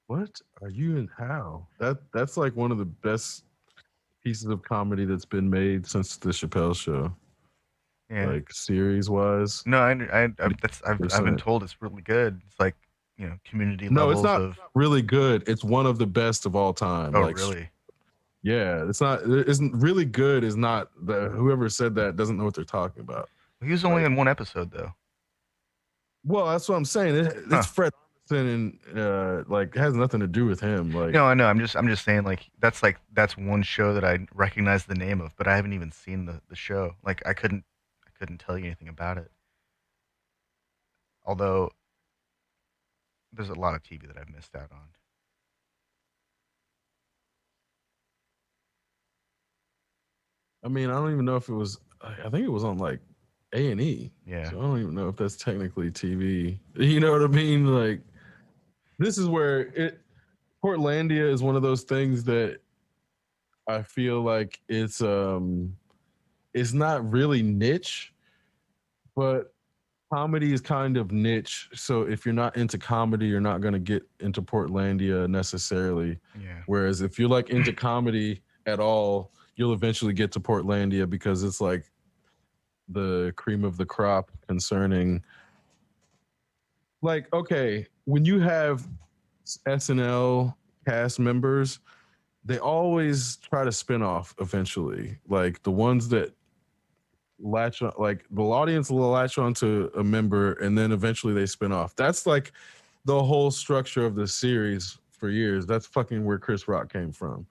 What are you and how? That's like one of the best pieces of comedy that's been made since the Chappelle show. Yeah. Like series wise. No, I've been told it's really good. It's like community No, it's levels not of. really good. It's one of the best of all time. Oh, Like really? yeah, it's not it isn't really good is not the whoever said that doesn't know what they're talking about. He was only Like in one episode though. well, that's what I'm saying. It's Huh? Fred Armisen and like it has nothing to do with him. Like No, I know. I'm just saying that's one show that I recognize the name of, but I haven't even seen the show. Like I couldn't tell you anything about it. Although there's a lot of TV that I've missed out on. I mean, I don't even know if it was. I think it was on like A&E. Yeah. So I don't even know if that's technically TV. You know what I mean? Like this is where it Portlandia is one of those things that I feel like it's not really niche, but comedy is kind of niche. So if you're not into comedy, you're not going to get into Portlandia necessarily. Yeah. Whereas if you're like into comedy at all, you'll eventually get to Portlandia because it's like the cream of the crop concerning like okay, when you have SNL cast members, they always try to spin off eventually. Like the ones that latch on, like the audience will latch on to a member and then eventually they spin off. That's like the whole structure of the series for years. That's fucking where Chris Rock came from,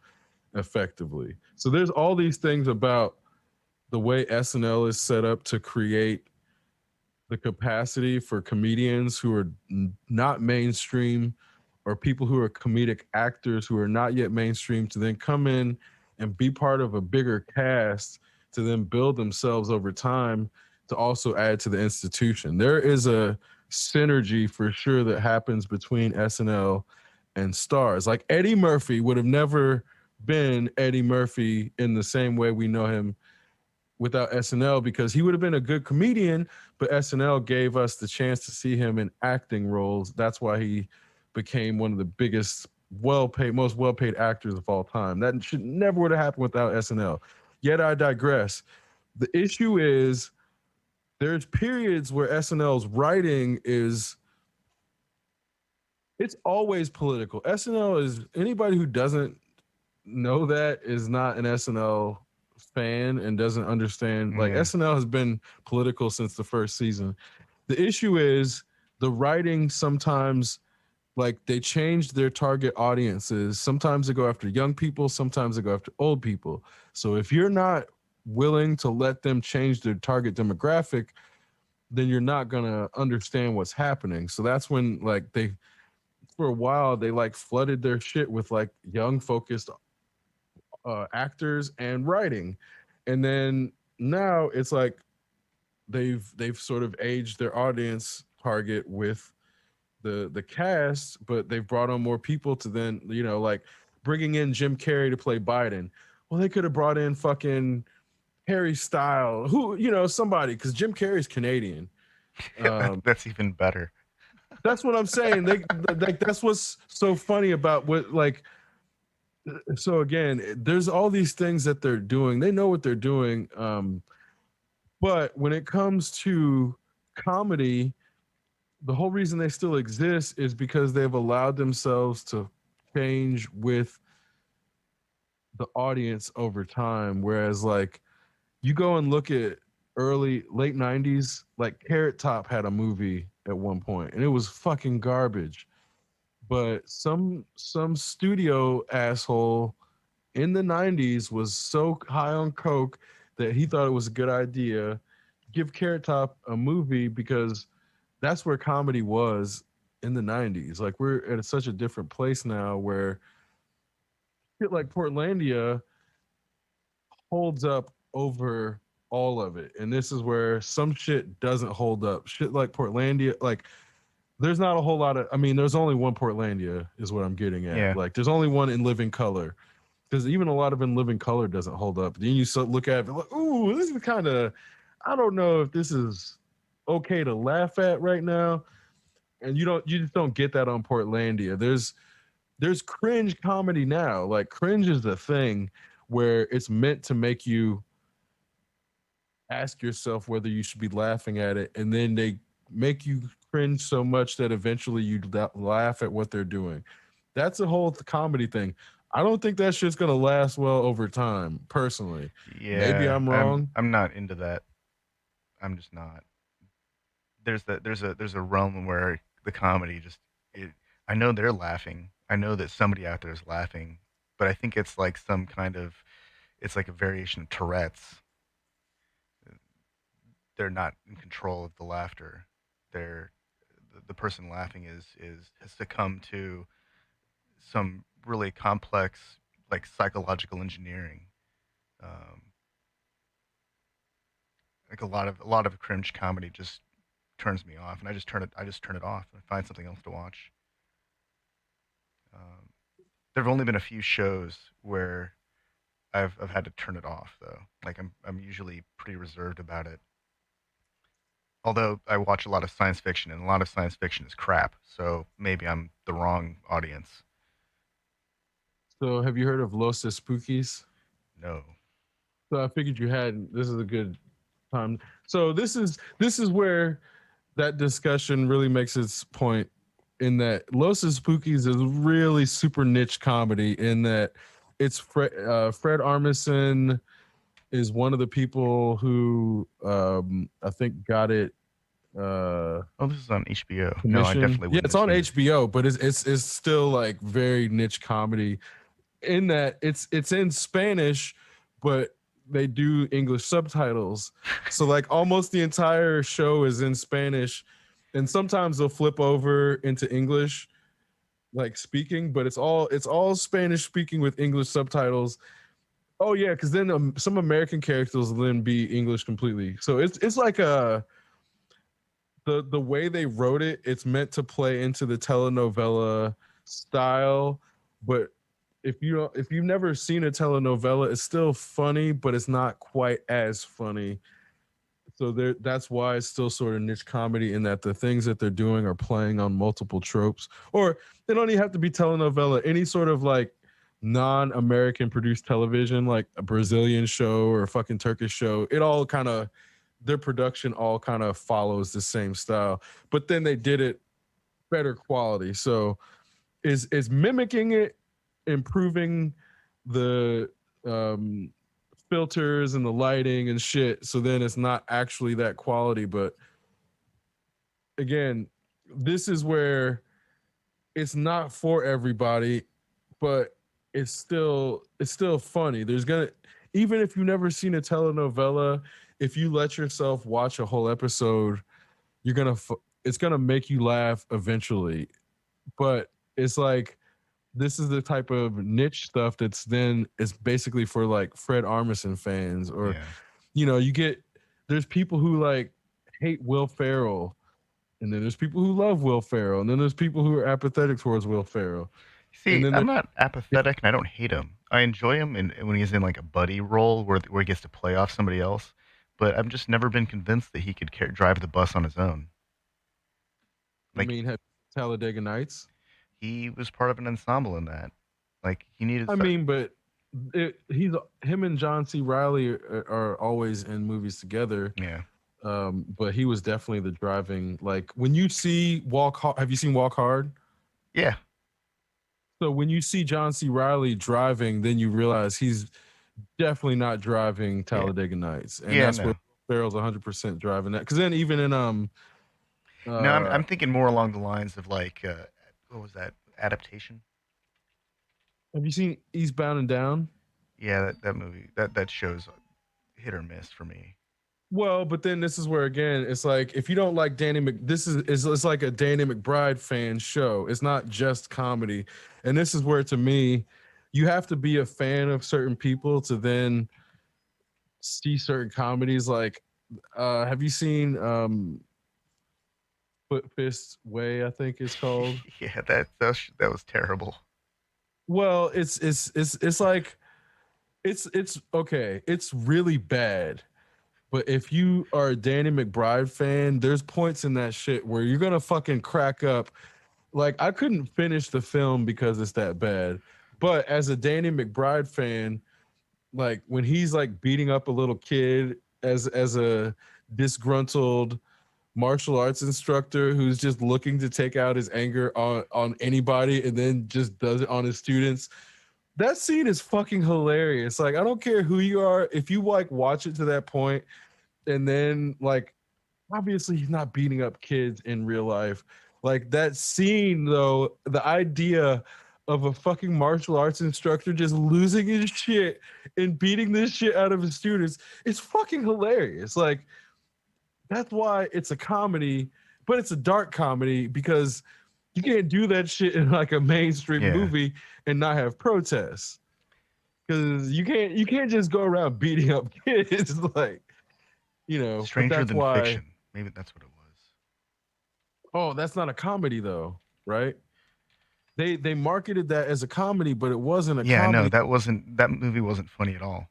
effectively. So there's all these things about the way SNL is set up to create the capacity for comedians who are not mainstream or people who are comedic actors who are not yet mainstream to then come in and be part of a bigger cast to then build themselves over time to also add to the institution. There is a synergy for sure that happens between SNL and stars. Like Eddie Murphy would have never been Eddie Murphy in the same way we know him without SNL because he would have been a good comedian, but SNL gave us the chance to see him in acting roles. That's why he became one of the biggest, well-paid, most well-paid actors of all time. That should never would have happened without SNL. Yet I digress. The issue is there's periods where SNL's writing is it's always political. SNL is anybody who doesn't know that is not an SNL fan and doesn't understand. Like Yeah. SNL has been political since the first season. The issue is the writing sometimes like they change their target audiences. Sometimes they go after young people, sometimes they go after old people. So if you're not willing to let them change their target demographic, then you're not going to understand what's happening. So that's when like they for a while they like flooded their shit with like young focused actors and writing, and then now it's like they've sort of aged their audience target with the cast, but they've brought on more people to then like bringing in Jim Carrey to play Biden. Well, they could have brought in fucking Harry Styles, who somebody because Jim Carrey's Canadian. That's even better. That's what I'm saying. They like that's what's so funny about what like so again, there's all these things that they're doing. They know what they're doing. But when it comes to comedy, the whole reason they still exist is because they've allowed themselves to change with the audience over time. Whereas, like, you go and look at late 90s, like Carrot Top had a movie at one point, and it was fucking garbage. But some studio asshole in the 90s was so high on coke that he thought it was a good idea to give Carrot Top a movie because that's where comedy was in the 90s. Like we're at such a different place now where shit like Portlandia holds up over all of it. And this is where some shit doesn't hold up. Shit like Portlandia, like there's not a whole lot of, I mean, there's only one Portlandia is what I'm getting at. Yeah. Like there's only one in Living Color. Because even a lot of In Living Color doesn't hold up. Then you look at it like, ooh, this is kind of, I don't know if this is okay to laugh at right now. And you just don't get that on Portlandia. There's cringe comedy now. Like cringe is the thing where it's meant to make you ask yourself whether you should be laughing at it, and then they make you cringe so much that eventually you laugh at what they're doing. That's a whole comedy thing. I don't think that shit's gonna last well over time, personally. Maybe Yeah. I'm I'm wrong. I'm not into that. I'm just not. There's a realm where the comedy just it, I know they're laughing. I know that somebody out there is laughing, but I think it's like some kind of it's like a variation of Tourette's. They're not in control of the laughter. They're the person laughing is has succumbed to some really complex like psychological engineering. Um, like a lot of cringe comedy just turns me off, and I just turn it off and find something else to watch. Um, there have only been a few shows where I've had to turn it off though. Like I'm usually pretty reserved about it. Although I watch a lot of science fiction, and a lot of science fiction is crap, so maybe I'm the wrong audience. So, have you heard of Los Spookies? No. So I figured you had. This is a good time. So this is where that discussion really makes its point. In that Los Spookies is really super niche comedy. In that it's Fred Armisen is one of the people who I think got it Oh, this is on HBO. No, I commissioned. definitely Yeah, wouldn't it's have on seen it. HBO, but it's still like very niche comedy in that it's in Spanish, but they do English subtitles. So like almost the entire show is in Spanish, and sometimes they'll flip over into English, like speaking, but it's all Spanish speaking with English subtitles. Oh yeah, because then some American characters will then be English completely. So it's like the way they wrote it. It's meant to play into the telenovela style, but if you've never seen a telenovela, it's still funny, but it's not quite as funny. So that's why it's still sort of niche comedy in that the things that they're doing are playing on multiple tropes. Or they don't even have to be telenovela, any sort of like non-American produced television, like a Brazilian show or a fucking Turkish show. It all kind of their production all kind of follows the same style, but then they did it better quality. So is mimicking it, improving the um filters and the lighting and shit. So then it's not actually that quality. But again, this is where it's not for everybody, but it's still funny. There's gonna even if you've never seen a telenovela, if you let yourself watch a whole episode, you're gonna it's gonna make you laugh eventually. But it's like this is the type of niche stuff that's then it's basically for like Fred Armisen fans or Yeah. you get there's people who like hate Will Ferrell and then there's people who love Will Ferrell and then there's people who are apathetic towards Will Ferrell and See, then I'm there's not apathetic and I don't hate him. I enjoy him when he's in like a buddy role where he gets to play off somebody else. But I've just never been convinced that he could drive the bus on his own. I Like mean have Talladega Nights. he was part of an ensemble in that. Like he needed. I mean, but he's him and John C. Riley are always in movies together. Yeah. But he was definitely the driving. Like when you see Walk Hard, have you seen Walk Hard? Yeah. So when you see John C. Riley driving, then you realize he's definitely not driving Yeah. Talladega Nights, and Yeah. that's where No. Farrell's 100% driving that. Because then even in No. I'm uh, I'm thinking more along the lines of like what was that adaptation? have you seen Eastbound and Down? Yeah, that movie that show's hit or miss for me. Well, but then this is where again it's like if you don't like this is it's like a Danny McBride fan show. It's not just comedy, and this is where to me, you have to be a fan of certain people to then see certain comedies. Like, have you seen Foot Fist Way? I think it's called. Yeah, that was terrible. Well, it's like it's okay. It's really bad. But if you are a Danny McBride fan, there's points in that shit where you're gonna fucking crack up. Like I couldn't finish the film because it's that bad. But as a Danny McBride fan, like when he's like beating up a little kid as a disgruntled martial arts instructor who's just looking to take out his anger on anybody and then just does it on his students. That scene is fucking hilarious. Like I don't care who you are, if you like watch it to that point and then like obviously he's not beating up kids in real life. Like that scene though, the idea of a fucking martial arts instructor just losing his shit and beating this shit out of his students is fucking hilarious. Like that's why it's a comedy, but it's a dark comedy because you can't do that shit in like a mainstream Yeah. movie and not have protests. Because you can't just go around beating up kids like but Stranger that's Than why. Fiction. Maybe that's what it was. Oh, that's not a comedy though, right? They marketed that as a comedy, but it wasn't a Yeah, no, comedy. that movie wasn't funny at all.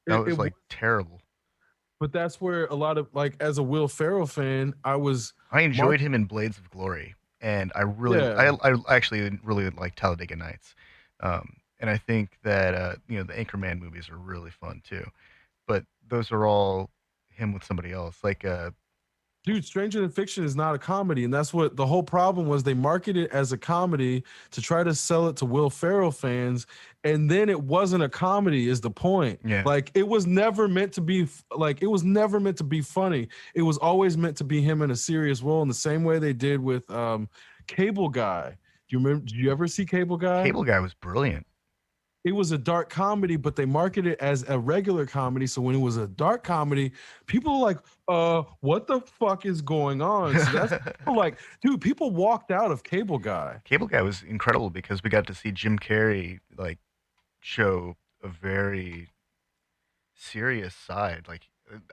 That It, was it like terrible. but that's where a lot of like as a Will Ferrell fan, I was I mark enjoyed him in Blades of Glory, and yeah. I actually really like Talladega Nights, and I think that the Anchorman movies are really fun too, but those are all him with somebody else. Like Dude, Stranger Than Fiction is not a comedy, and that's what the whole problem was. They marketed it as a comedy to try to sell it to Will Ferrell fans, and then it wasn't a comedy. Is the point? yeah, Like it was never meant to be. Like it was never meant to be funny. It was always meant to be him in a serious role, in the same way they did with Cable Guy. Do you remember? Did you ever see Cable Guy? Cable Guy was brilliant. It was a dark comedy, but they marketed it as a regular comedy. So when it was a dark comedy, people were like, what the fuck is going on? So that's like, dude, people walked out of Cable Guy. Cable Guy was incredible because we got to see Jim Carrey like show a very serious side. Like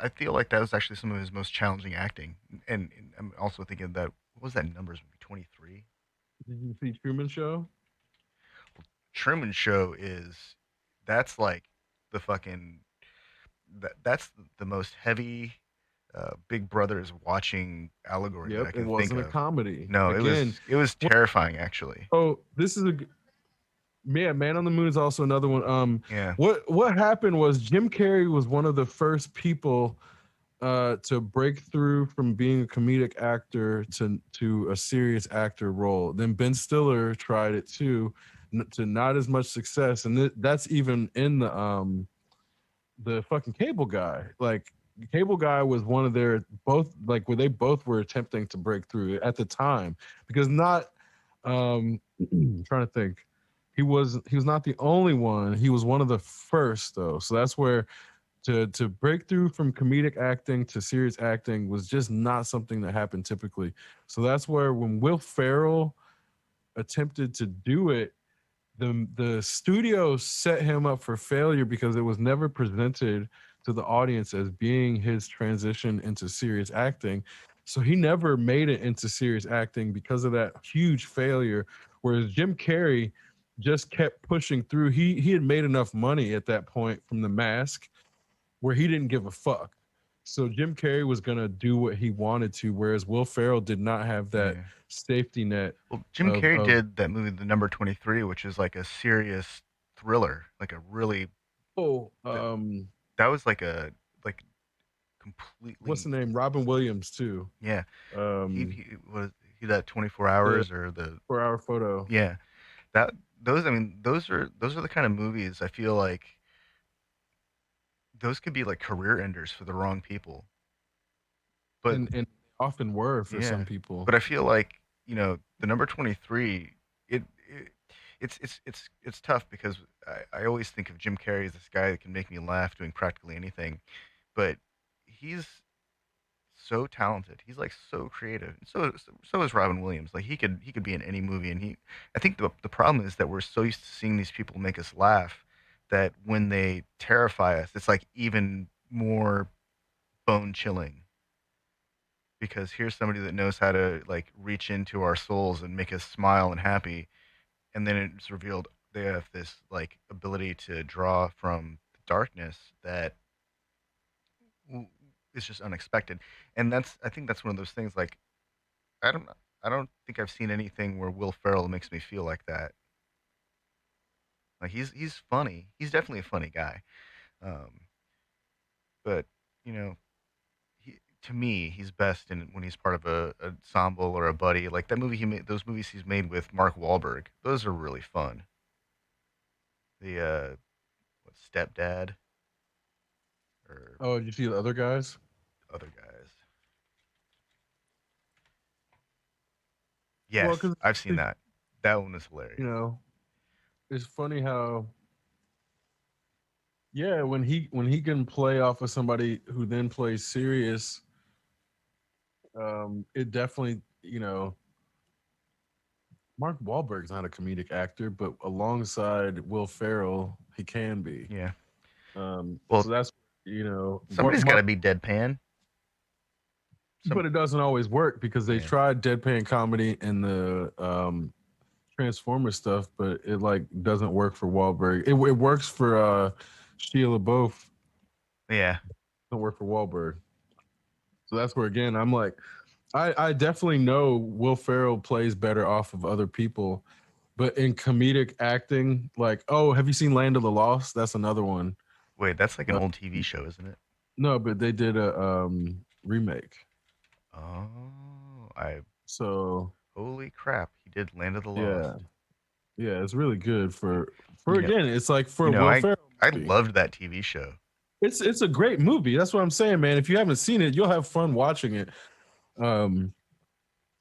I feel like that was actually some of his most challenging acting. And I'm also thinking that what was that numbers movie 23? Did you see Truman Show? Truman Show is that's like the fucking that's the most heavy Big Brother is watching allegory that I Yep, it can think wasn't a of. comedy. No, Again, it was what, terrifying actually. oh, this is a yeah, Man on the Moon is also another one. Yeah, What happened was Jim Carrey was one of the first people to break through from being a comedic actor to a serious actor role. Then Ben Stiller tried it too, to not as much success, and that's even in the fucking Cable Guy. Like Cable Guy was one of their both like where they both were attempting to break through at the time because not I'm trying to think. He was not the only one. He was one of the first though. So that's where to break through from comedic acting to serious acting was just not something that happened typically. So that's where when Will Ferrell attempted to do it, the studio set him up for failure because it was never presented to the audience as being his transition into serious acting. So he never made it into serious acting because of that huge failure. Whereas Jim Carrey just kept pushing through. He had made enough money at that point from The Mask where he didn't give a fuck. So Jim Carrey was gonna do what he wanted to, whereas Will Ferrell did not have that yeah. safety net Well, Jim Carrey of did that movie, The Number 23, which is like a serious thriller, like a really oh that, that was like what's the completely name? Robin Williams too. yeah. Um, He was he that 24 the hours or the 4 Hour Photo. yeah that those I mean those are the kind of movies I feel like those could be like career enders for the wrong people. But And often were for some yeah, people. but I feel like the number 23. It it's tough because I always think of Jim Carrey as this guy that can make me laugh doing practically anything, but he's so talented. He's like so creative. So is Robin Williams. Like he could be in any movie, and he. I think the problem is that we're so used to seeing these people make us laugh that when they terrify us, it's like even more bone chilling because here's somebody that knows how to like reach into our souls and make us smile and happy, and then it's revealed they have this like ability to draw from the darkness that is just unexpected, and I think that's one of those things like I don't I don't think I've seen anything where Will Ferrell makes me feel like that. Like he's funny. He's definitely a funny guy. Um, but you know, to me, he's best in when he's part of a ensemble or a buddy. Like that movie he made, those movies he's made with Mark Wahlberg. Those are really fun. The what stepdad or Oh, did you see the other guys? other guys. Well, Yes, because I've seen that. That one was you hilarious. know, it's funny how yeah, when he can play off of somebody who then plays serious, it definitely Mark Wahlberg's not a comedic actor, but alongside Will Ferrell, he can be. Yeah. So Well, that's somebody's got Mark, to be deadpan. Some. but it doesn't always work because they Yeah. tried deadpan comedy in the Transformer stuff, but it like doesn't work for Wahlberg. It works for Sheila Both, Yeah. doesn't work for Wahlberg. So that's where again I'm like, I definitely know Will Ferrell plays better off of other people, but in comedic acting, like oh, have you seen Land of the Lost? That's another one. Wait, that's like an Uh, old TV show, isn't it? no, but they did a remake. Oh, I So holy crap! He did Land of the yeah, Lost. yeah, it's really good for You know, again. It's like for you a know, Will I Ferrell I movie. loved that TV show. It's a great movie. That's what I'm saying, man. If you haven't seen it, you'll have fun watching it. Um,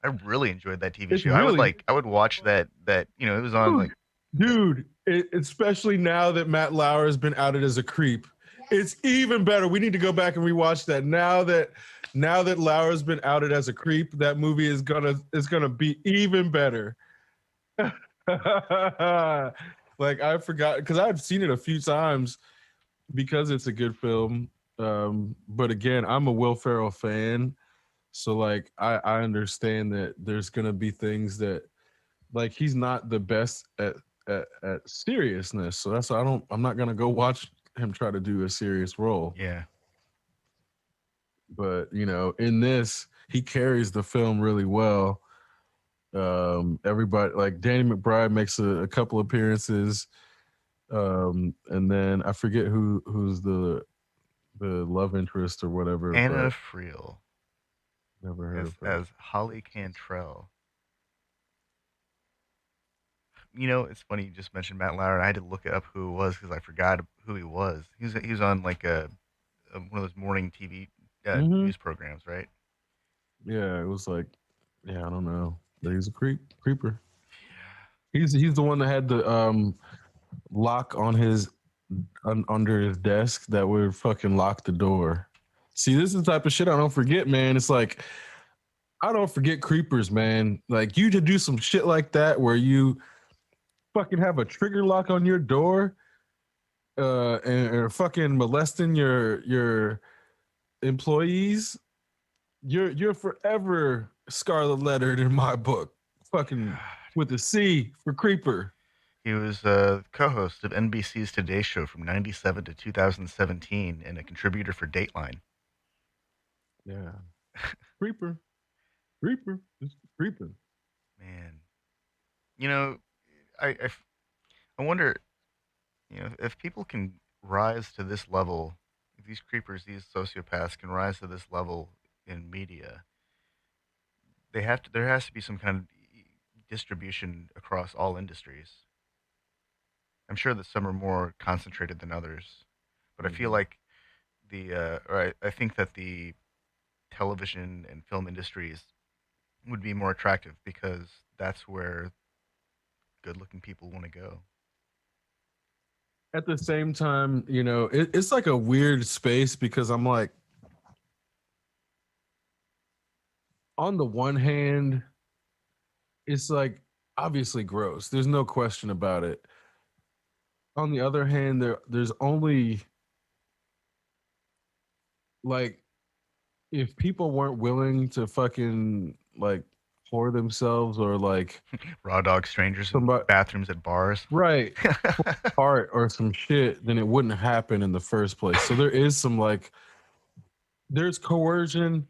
I really enjoyed that TV it's show. I would really like I would watch that it was on dude, like that, dude. Especially now that Matt Lauer has been outed as a creep, it's even better. We need to go back and rewatch that. Now that Lauer's been outed as a creep, that movie is gonna be even better. Like I forgot because I've seen it a few times because it's a good film. But again, I'm a Will Ferrell fan, so like I understand that there's gonna be things that like he's not the best at seriousness. So that's why I'm not gonna go watch him try to do a serious role. Yeah. But in this, he carries the film really well. Everybody like Danny McBride makes a couple appearances. And then I forget who's the love interest or whatever, Anna but Friel never heard as of her. Holly Cantrell. It's funny you just mentioned Matt Lauer. I had to look up who it was because I forgot who he was. He was on like one of those morning TV Hmm. news programs, right? Yeah, it was like, yeah, I don't know, but he's a creeper. He's the one that had the lock on his under his desk that would fucking lock the door. See, this is the type of shit I don't forget, man. It's like I don't forget creepers, man. Like you to do some shit like that where you fucking have a trigger lock on your door, and fucking molesting your employees. You're forever scarlet lettered in my book. Fucking God. with a C for creeper. He was co-host of NBC's Today Show from '97 to 2017 and a contributor for Dateline. Yeah, creeper, creeper, just creeper. Man, you know, I I wonder, if people can rise to this level, if these creepers, these sociopaths can rise to this level in media, they have to. There has to be some kind of distribution across all industries. I'm sure that some are more concentrated than others, but I feel Mhm. like I think that the television and film industries would be more attractive because that's where good-looking people want to go. At the same time, it's like a weird space because I'm like, on the one hand, it's like obviously gross. There's no question about it. On the other hand, there's only like if people weren't willing to fucking like whore themselves or like Raw dog strangers in somebody bathrooms at bars. right art or some shit, then it wouldn't happen in the first place. So there is some like there's coercion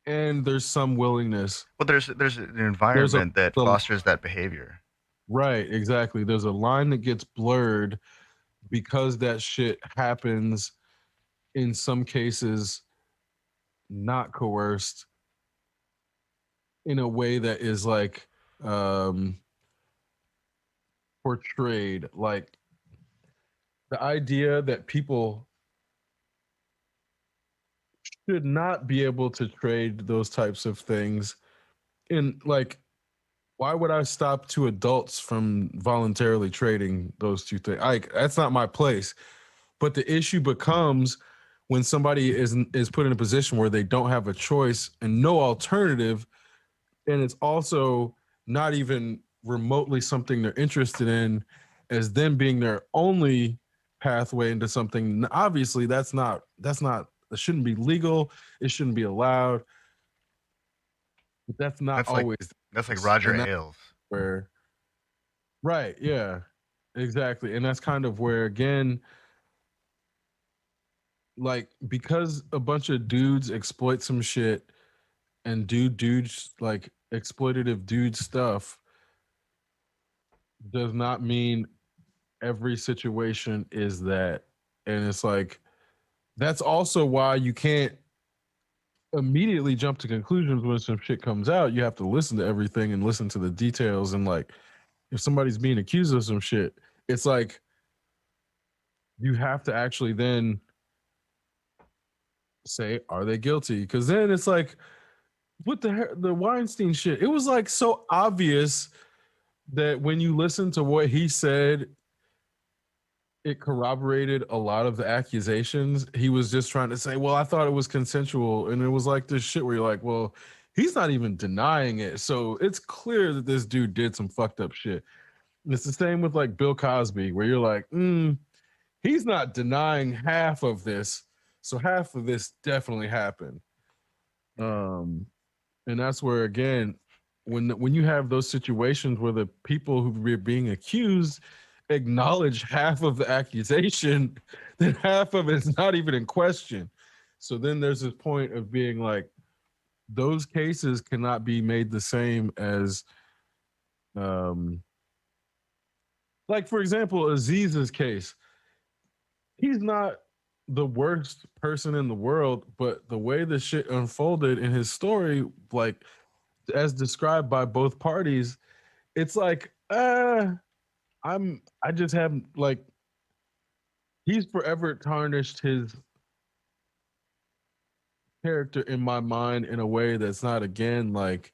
and there's some willingness. Well, there's an There's environment that the fosters that behavior. right, exactly. There's a line that gets blurred because that shit happens in some cases not coerced in a way that is like um portrayed like the idea that people should not be able to trade those types of things in like why would I stop two adults from voluntarily trading those two things? Like that's not my place. But the issue becomes when somebody is put in a position where they don't have a choice and no alternative, and it's also not even remotely something they're interested in, as them being their only pathway into something. Obviously, that's not that shouldn't be legal. It shouldn't be allowed. But that's not That's like always that's the like case. Roger And that's Ailes. where right, yeah, exactly. And that's kind of where again like because a bunch of dudes exploit some shit and do dudes like exploitative dude stuff does not mean every situation is that. And it's like that's also why you can't immediately jump to conclusions when some shit comes out. You have to listen to everything and listen to the details. And like if somebody's being accused of some shit, it's like you have to actually then say, are they guilty? Because then it's like with the Weinstein shit, it was like so obvious that when you listen to what he said, it corroborated a lot of the accusations. He was just trying to say, well, I thought it was consensual. And it was like this shit where you're like, well, he's not even denying it. So it's clear that this dude did some fucked up shit. And it's the same with like Bill Cosby, where you're like, he's not denying half of this. So half of this definitely happened. Yeah. Um, and that's where again, when you have those situations where the people who are being accused acknowledge half of the accusation, then half of it's not even in question. So then there's this point of being like, those cases cannot be made the same as, um, like for example, Aziz's case. He's not the worst person in the world, but the way the shit unfolded in his story, like as described by both parties, it's like, I just haven't like he's forever tarnished his character in my mind in a way that's not, again, like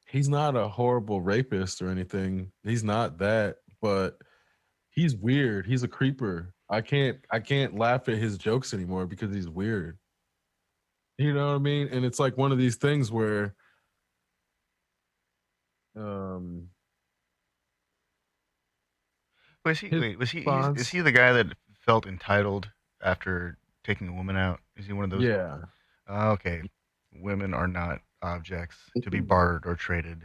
he's not a horrible rapist or anything. He's not that, but he's weird. He's a creeper. I can't laugh at his jokes anymore because he's weird. You know what I mean? And it's like one of these things where um Was he? his Wait, was he? Is response, he the guy that felt entitled after taking a woman out? Is he one of those? yeah. Okay, women are not objects to be bartered or traded.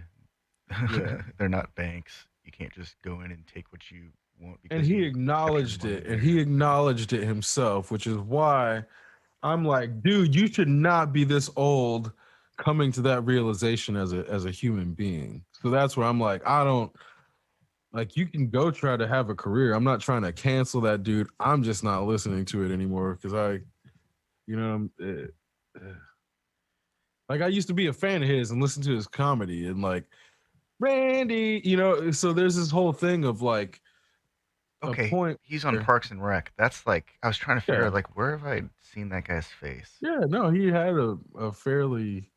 Yeah. They're not banks. You can't just go in and take what you want And because he you kept your acknowledged money it, and he there. acknowledged it himself, which is why I'm like, dude, you should not be this old coming to that realization as a human being. So that's where I'm like, I don't like, you can go try to have a career. I'm not trying to cancel that dude. I'm just not listening to it anymore because you know, like I used to be a fan of his and listen to his comedy and like Randy, so there's this whole thing of like a Okay, point he's on where, Parks and Rec. That's like I was trying to figure yeah, out like where have I seen that guy's face? yeah, no, he had a fairly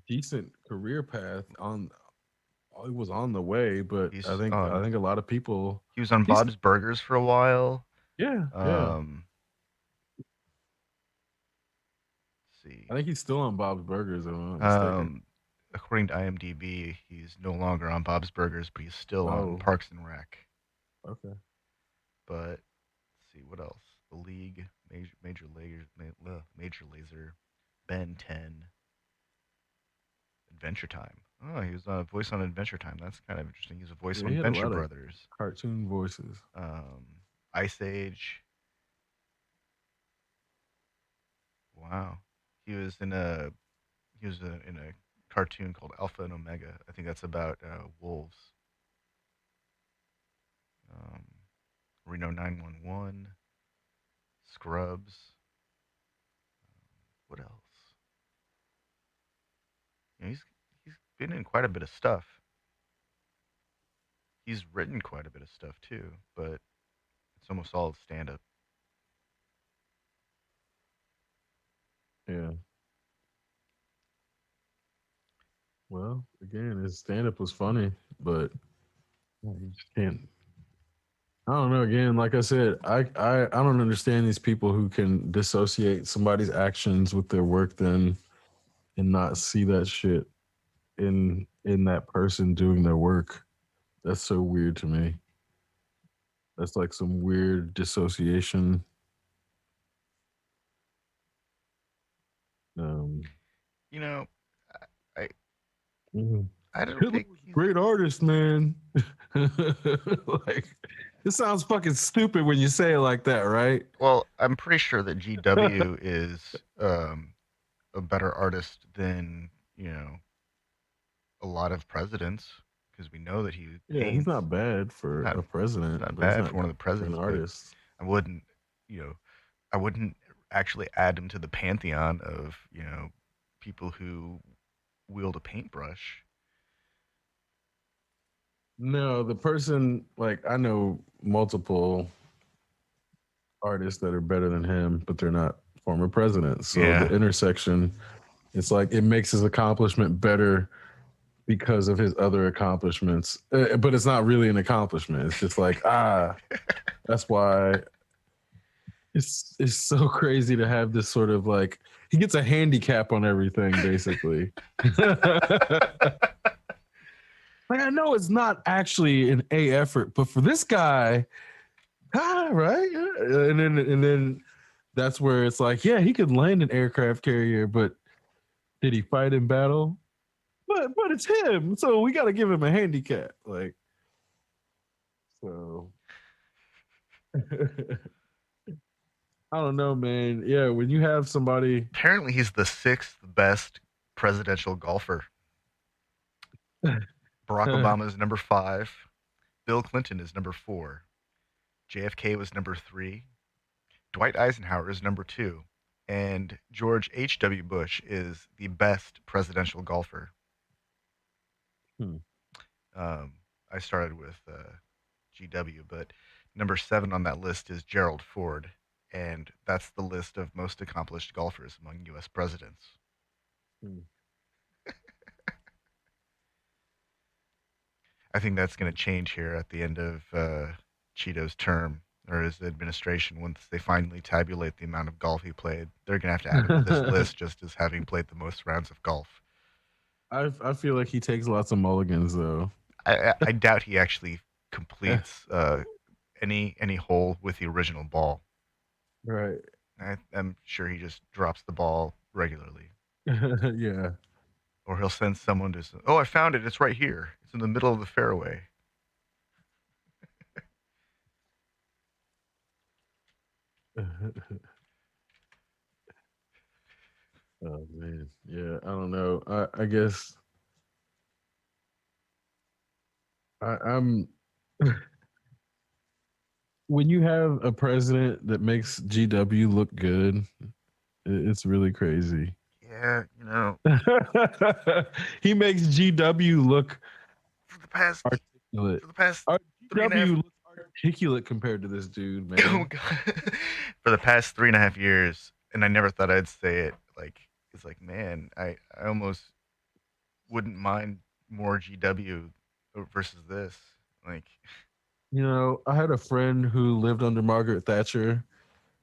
decent career path on. It was on the way, but I He's think I think a lot of people. he was on He's Bob's Burgers for a while. Yeah, yeah. Um, let's see. I think he's still on Bob's Burgers, if I'm not mistaken. Um, According to IMDb, he's no longer on Bob's Burgers, but he's still on Oh, Parks and Rec. okay. But let's see what else. The League, Major Laser, Ben 10, Adventure Time. Oh, he was a voice on Adventure Time. That's kind of interesting. He's a voice Yeah, on he had a Venture lot of Brothers, cartoon voices. um, Ice Age. Wow, he was in a in a cartoon called Alpha and Omega. I think that's about wolves. Um, Reno 911, Scrubs. What else? He's been in quite a bit of stuff. He's written quite a bit of stuff too, but it's almost all stand up. Yeah. Well, again, his stand up was funny, but you just can't. I don't know. Again, like I said, I don't understand these people who can dissociate somebody's actions with their work, then and not see that shit in that person doing their work. That's so weird to me. That's like some weird dissociation. Um, You know, I mhm. I don't Hitler think was a he's great artist, man. Like, it sounds fucking stupid when you say it like that, right? well. I'm pretty sure that GW is a better artist than a lot of presidents because we know that he Yeah, he's paints. not bad for Not a president, not but he's bad not for one of the for an presidents, but artist. I wouldn't you know I wouldn't actually add him to the pantheon of people who wield a paintbrush. No, the person, like, I know multiple artists that are better than him, but they're not former presidents. So the Yeah. intersection, it's like it makes his accomplishment better because of his other accomplishments. But it's not really an accomplishment. It's just like, that's why it's so crazy to have this sort of like, he gets a handicap on everything basically. Like, I know it's not actually an A effort, but for this guy, right? Yeah. And then that's where it's like, yeah, he could land an aircraft carrier, but did he fight in battle? but it's him, so we got to give him a handicap. Like so. I don't know, man. Yeah, when you have somebody, Apparently, he's the sixth best presidential golfer. Barack Obama is number five. Bill Clinton is number four. JFK was number three. Dwight Eisenhower is number two. And George H.W. Bush is the best presidential golfer. hmm. Um, I started with GW, but number seven on that list is Gerald Ford. And that's the list of most accomplished golfers among U.S. presidents. Hmm. I think that's going to change here at the end of Cheeto's term or his administration. Once they finally tabulate the amount of golf he played, they're going to have to add him to this list just as having played the most rounds of golf. I feel like he takes lots of mulligans though. I doubt he actually completes any hole with the original ball. Right. I'm sure he just drops the ball regularly, Yeah. or he'll send someone to. Oh, I found it. It's right here. It's in the middle of the fairway. Oh man. Yeah, I don't know. I guess I'm when you have a president that makes GW look good, it's really crazy. Yeah, He makes GW look for the past articulate. for the past Our three and a GW half looks articulate compared to this dude, oh man. god, for the past 3.5 years, and I never thought I'd say it. Like it's like, man, I almost wouldn't mind more GW versus this. Like, I had a friend who lived under Margaret Thatcher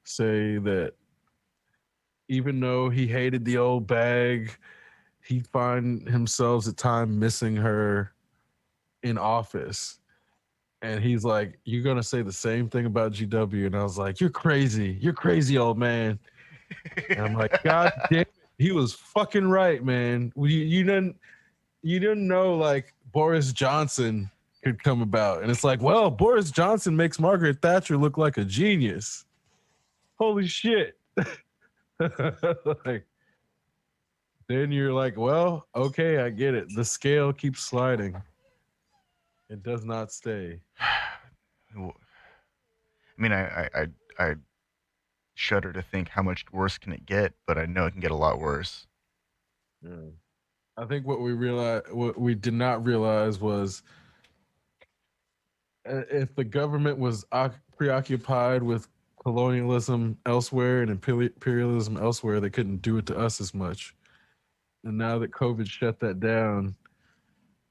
say that even though he hated the old bag, he'd find himself at time missing her in office. And he's like, "You're gonna say the same thing about GW?" And I was like, "You're crazy. You're crazy, old man." And I'm like, "God damn it, he was fucking right, man. You didn't know like Boris Johnson could come about." And it's like, well, Boris Johnson makes Margaret Thatcher look like a genius. Holy shit. Like, then you're like, well, okay, I get it. The scale keeps sliding. It does not stay. I mean, I shudder to think how much worse can it get, but I know it can get a lot worse. Yeah. I think what we did not realize was if the government was preoccupied with colonialism elsewhere and imperialism elsewhere, they couldn't do it to us as much. And now that COVID shut that down,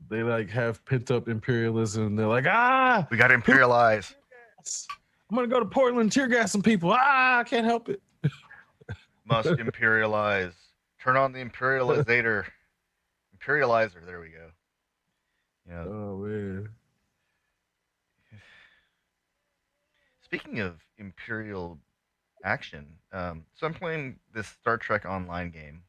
they like have pent up imperialism. They're like, We got to here we imperialize. go. I'm gonna go to Portland, tear gas some people. I can't help it. Must imperialize. Turn on the imperializator. Imperializer. There we go. You know, Oh man. speaking of imperial action, so I'm playing this Star Trek Online game,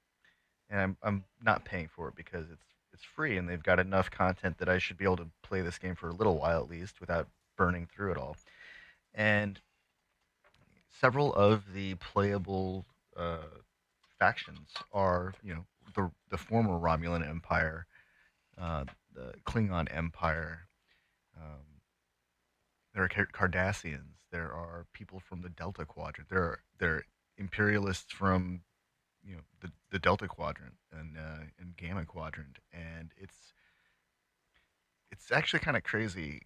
and I'm not paying for it because it's free and they've got enough content that I should be able to play this game for a little while at least without burning through it all. And several of the playable factions are, the former Romulan Empire, the Klingon Empire. There are Cardassians. There are people from the Delta Quadrant. There are imperialists from the Delta Quadrant and Gamma Quadrant, and it's actually kind of crazy.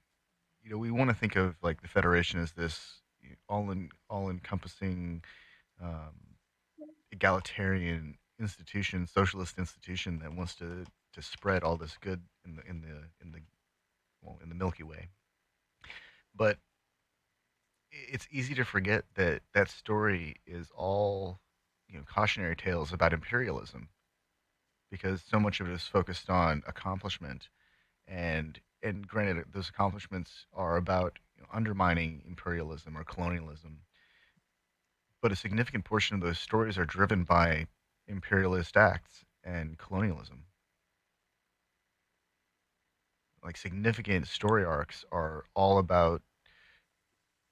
We want to think of like the Federation as this all encompassing um, egalitarian institution, socialist institution that wants to spread all this good in the Milky Way. But it's easy to forget that that story is all cautionary tales about imperialism because so much of it is focused on accomplishment and granted those accomplishments are about undermining imperialism or colonialism, but a significant portion of those stories are driven by imperialist acts and colonialism. like significant story arcs are all about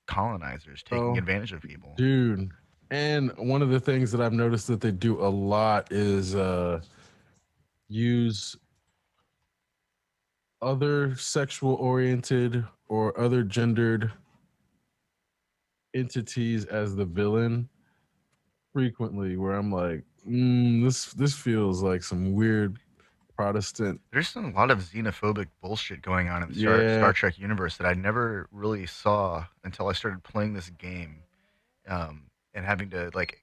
colonizers taking Oh, advantage of people. dude. And one of the things that I've noticed that they do a lot is use other sexual oriented or other gendered entities as the villain frequently, where I'm like, this feels like some weird Protestant. There's a lot of xenophobic bullshit going on in the Yeah. Star Trek universe that I never really saw until I started playing this game, and having to like,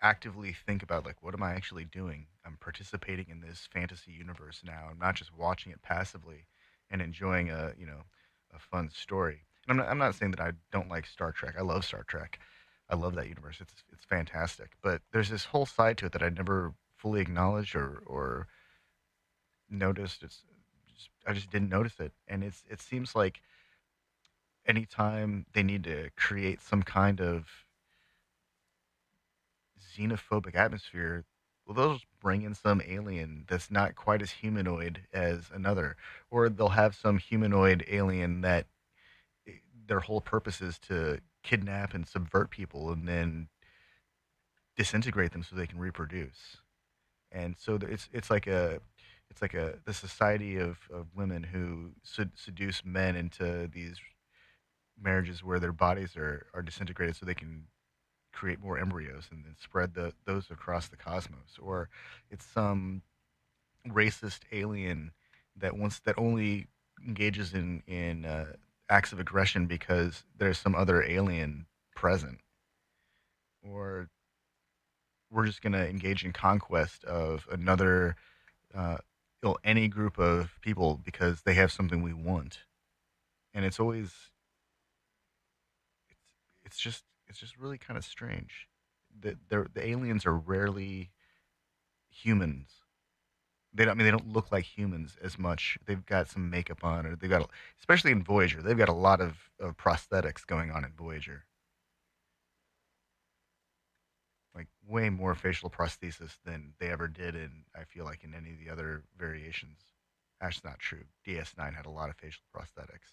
actively think about like, what am I actually doing? I'm participating in this fantasy universe now. I'm not just watching it passively and enjoying a fun story. And I'm not saying that I don't like Star Trek. I love Star Trek. I love that universe. It's fantastic. But there's this whole side to it that I never fully acknowledged or noticed. I just didn't notice it, and it seems like anytime they need to create some kind of xenophobic atmosphere, well, they'll just bring in some alien that's not quite as humanoid as another, or they'll have some humanoid alien that eh, their whole purpose is to kidnap and subvert people and then disintegrate them so they can reproduce. And so it's like a the society of women who seduce men into these marriages where their bodies are disintegrated so they can create more embryos and then spread those across the cosmos. Or it's some racist alien that only engages in acts of aggression because there's some other alien present. Or we're just gonna engage in conquest of another, uh, any group of people because they have something we want. And it's it's just really kind of strange. The aliens are rarely humans. They don't look like humans as much. They've got some makeup on, or they've got, especially in Voyager, they've got a lot of prosthetics going on in Voyager, like way more facial prosthesis than they ever did in, I feel like, in any of the other variations. That's not true. DS9 had a lot of facial prosthetics.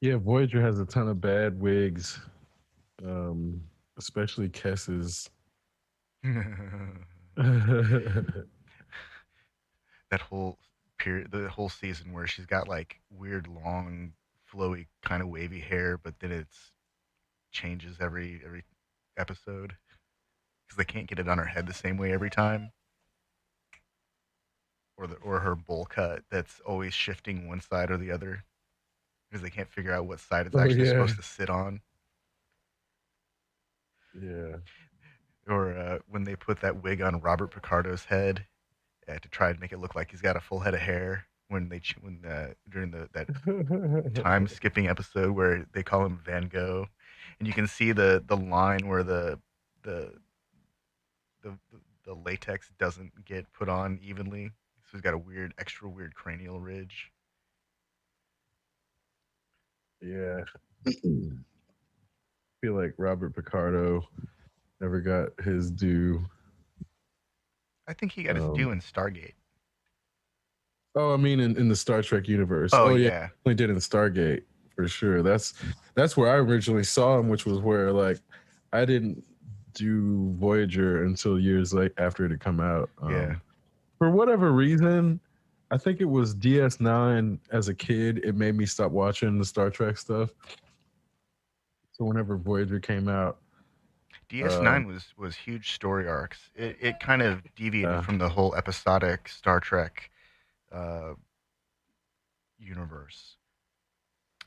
Yeah, Voyager has a ton of bad wigs, um, especially Kess's. That whole period, the whole season where she's got like weird, long, flowy, kind of wavy hair, but then it's changes every episode because they can't get it on her head the same way every time, or her bowl cut that's always shifting one side or the other because they can't figure out what side it's Oh actually yeah, supposed to sit on. yeah. Or when they put that wig on Robert Picardo's head to try and make it look like he's got a full head of hair when during that time skipping episode where they call him Van Gogh, and you can see the line where the the latex doesn't get put on evenly, so he's got a weird, extra weird cranial ridge. Yeah. Feel like Robert Picardo never got his due. I think he got his Um, due in Stargate. oh, I mean, in the Star Trek universe. Oh Oh yeah, yeah, he did in Stargate for sure. That's where I originally saw him, which was where like I didn't do Voyager until years like after it had come out. yeah. For whatever reason, I think it was DS9 as a kid. It made me stop watching the Star Trek stuff. So whenever Voyager came out, um, DS9 was huge story arcs. It kind of deviated uh, from the whole episodic Star Trek uh, universe.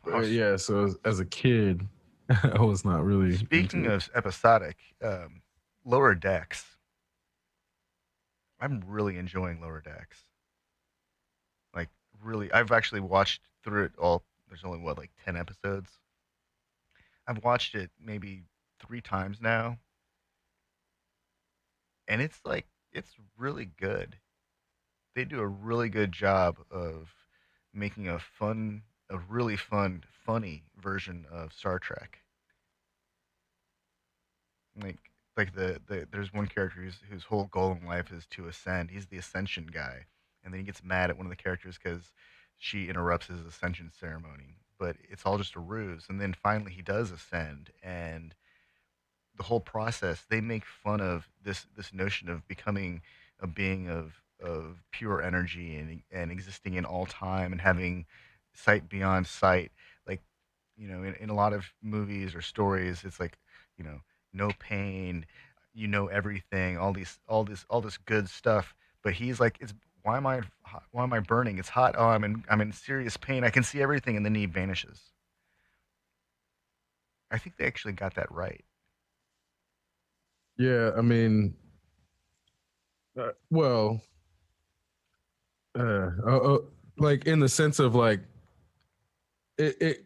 Oh, yeah. So as a kid, I was not really speaking into it. of episodic, Lower Decks. I'm really enjoying Lower Decks. Like, really, I've actually watched through it all. There's only what, like 10 episodes. I've watched it maybe 3 times now, and it's really good. They do a really good job of making a really funny version of Star Trek. Like like there's one character whose whole goal in life is to ascend. He's the ascension guy, and then he gets mad at one of the characters because she interrupts his ascension ceremony. But it's all just a ruse. And then finally he does ascend, and the whole process they make fun of this notion of becoming a being of pure energy and existing in all time and having sight beyond sight. Like, in a lot of movies or stories, it's like, you know no pain, everything, all this good stuff. But he's like, it's why am I burning? It's hot. Oh, I'm in serious pain. I can see everything. And then he vanishes. I think they actually got that right. Yeah, I mean, well, uh, uh, uh, like in the sense of like it,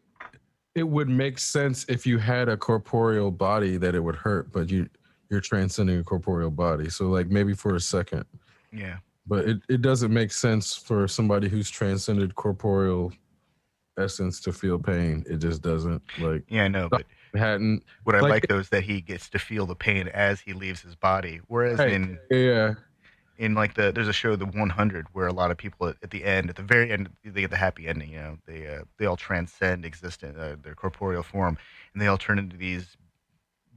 it would make sense if you had a corporeal body that it would hurt, but you're transcending a corporeal body. So like maybe for a second, Yeah. but it doesn't make sense for somebody who's transcended corporeal essence to feel pain. It just doesn't. Like Yeah, I know, but hadn't what I like like though is that he gets to feel the pain as he leaves his body. Whereas right. Yeah. in like there's a show, the 100, where a lot of people at the end, at the very end, they get the happy ending. They all transcend existence, their corporeal form, and they all turn into these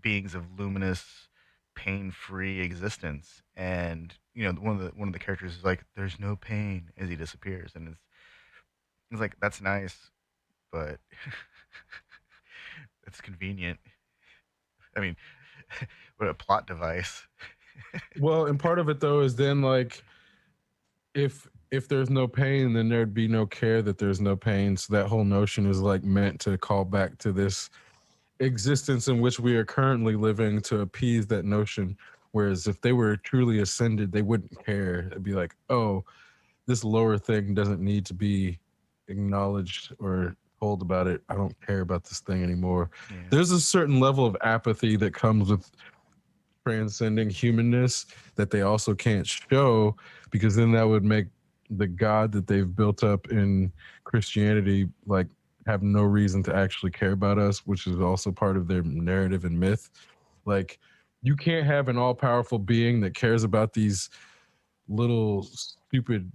beings of luminous, pain-free existence. And one of the characters is like, "There's no pain" as he disappears, and it's like, that's nice, but it's convenient. I mean, what a plot device. Well, and part of it though is then like if there's no pain, then there'd be no care that there's no pain. So that whole notion is like meant to call back to this existence in which we are currently living to appease that notion. Whereas if they were truly ascended, they wouldn't care. It'd be like, oh, this lower thing doesn't need to be acknowledged or told about it. I don't care about this thing anymore. Yeah. There's a certain level of apathy that comes with transcending humanness that they also can't show, because then that would make the God that they've built up in Christianity like have no reason to actually care about us, which is also part of their narrative and myth. Like, you can't have an all-powerful being that cares about these little stupid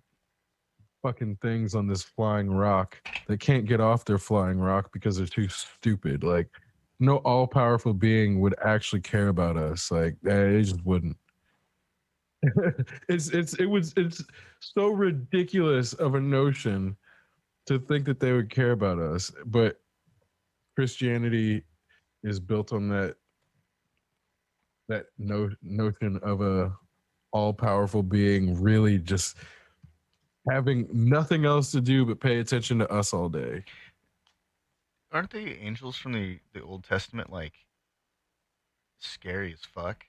fucking things on this flying rock that can't get off their flying rock because they're too stupid. Like, no all-powerful being would actually care about us. Like, they just wouldn't. It's so ridiculous of a notion to think that they would care about us, but Christianity is built on that notion of a all-powerful being really just having nothing else to do but pay attention to us all day. Aren't the angels from the Old Testament like scary as fuck?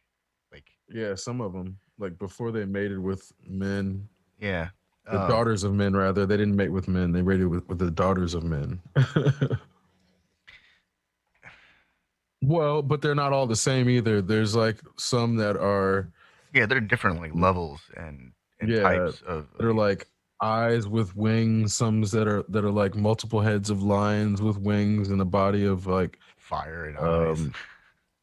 Like, Yeah, some of them, like before they mated with men, yeah. the daughters of men, rather, they didn't mate with men. They mated with the daughters of men. Well, but they're not all the same either. There's like some that are, Yeah, there are different like levels and yeah, types of that are like eyes with wings. Some that are like multiple heads of lions with wings and a body of like fire and eyes. um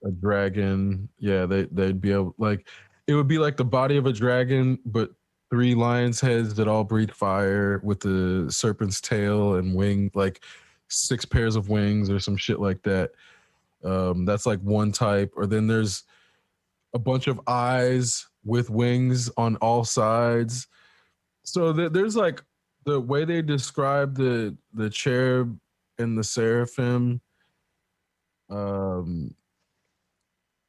a dragon. Yeah, they'd be able, like, it would be like the body of a dragon, but three lions' heads that all breathe fire with the serpent's tail and wing, like six pairs of wings or some shit like that. That's like one type. Or then there's a bunch of eyes with wings on all sides. So there's like the way they describe the cherub and the seraphim, um,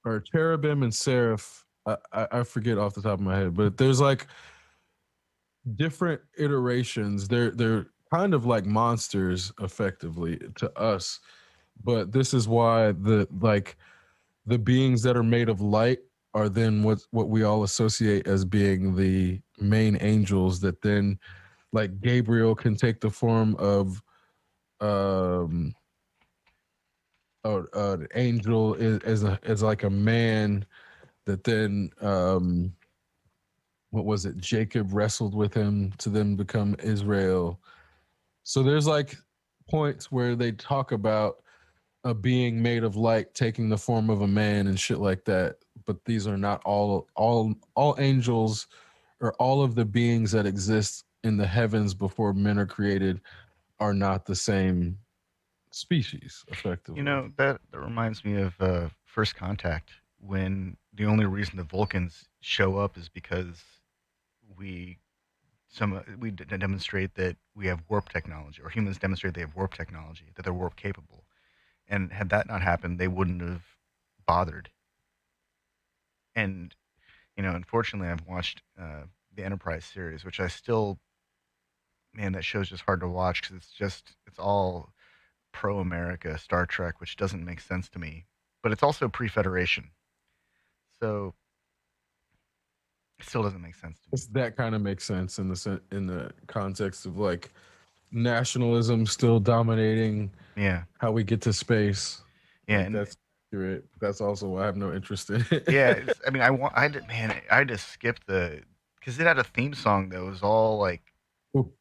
or cherubim and seraph. I forget off the top of my head, but there's like different iterations. They're kind of like monsters effectively to us, but this is why the beings that are made of light are then what we all associate as being the main angels, that then like Gabriel can take the form of um an angel as like a man, that then what was it, Jacob wrestled with him to then become Israel. So there's like points where they talk about a being made of light taking the form of a man and shit like that. but these are not all angels or all of the beings that exist in the heavens before men are created are not the same species You effectively. know, that reminds me of First Contact, when the only reason the Vulcans show up is because we demonstrate that we have warp technology, or humans demonstrate they have warp technology, that they're warp capable. And had that not happened, they wouldn't have bothered. And unfortunately, I've watched the Enterprise series, which I still, man, that show's just hard to watch because it's all pro America Star Trek, which doesn't make sense to me. But it's also pre Federation, so it still doesn't make sense to me. That kind of makes sense in in the context of like nationalism still dominating Yeah, how we get to space. yeah, Like and that's accurate. That's also why I have no interest in yeah. it. I mean, I just skipped the because it had a theme song that was all like Ooh,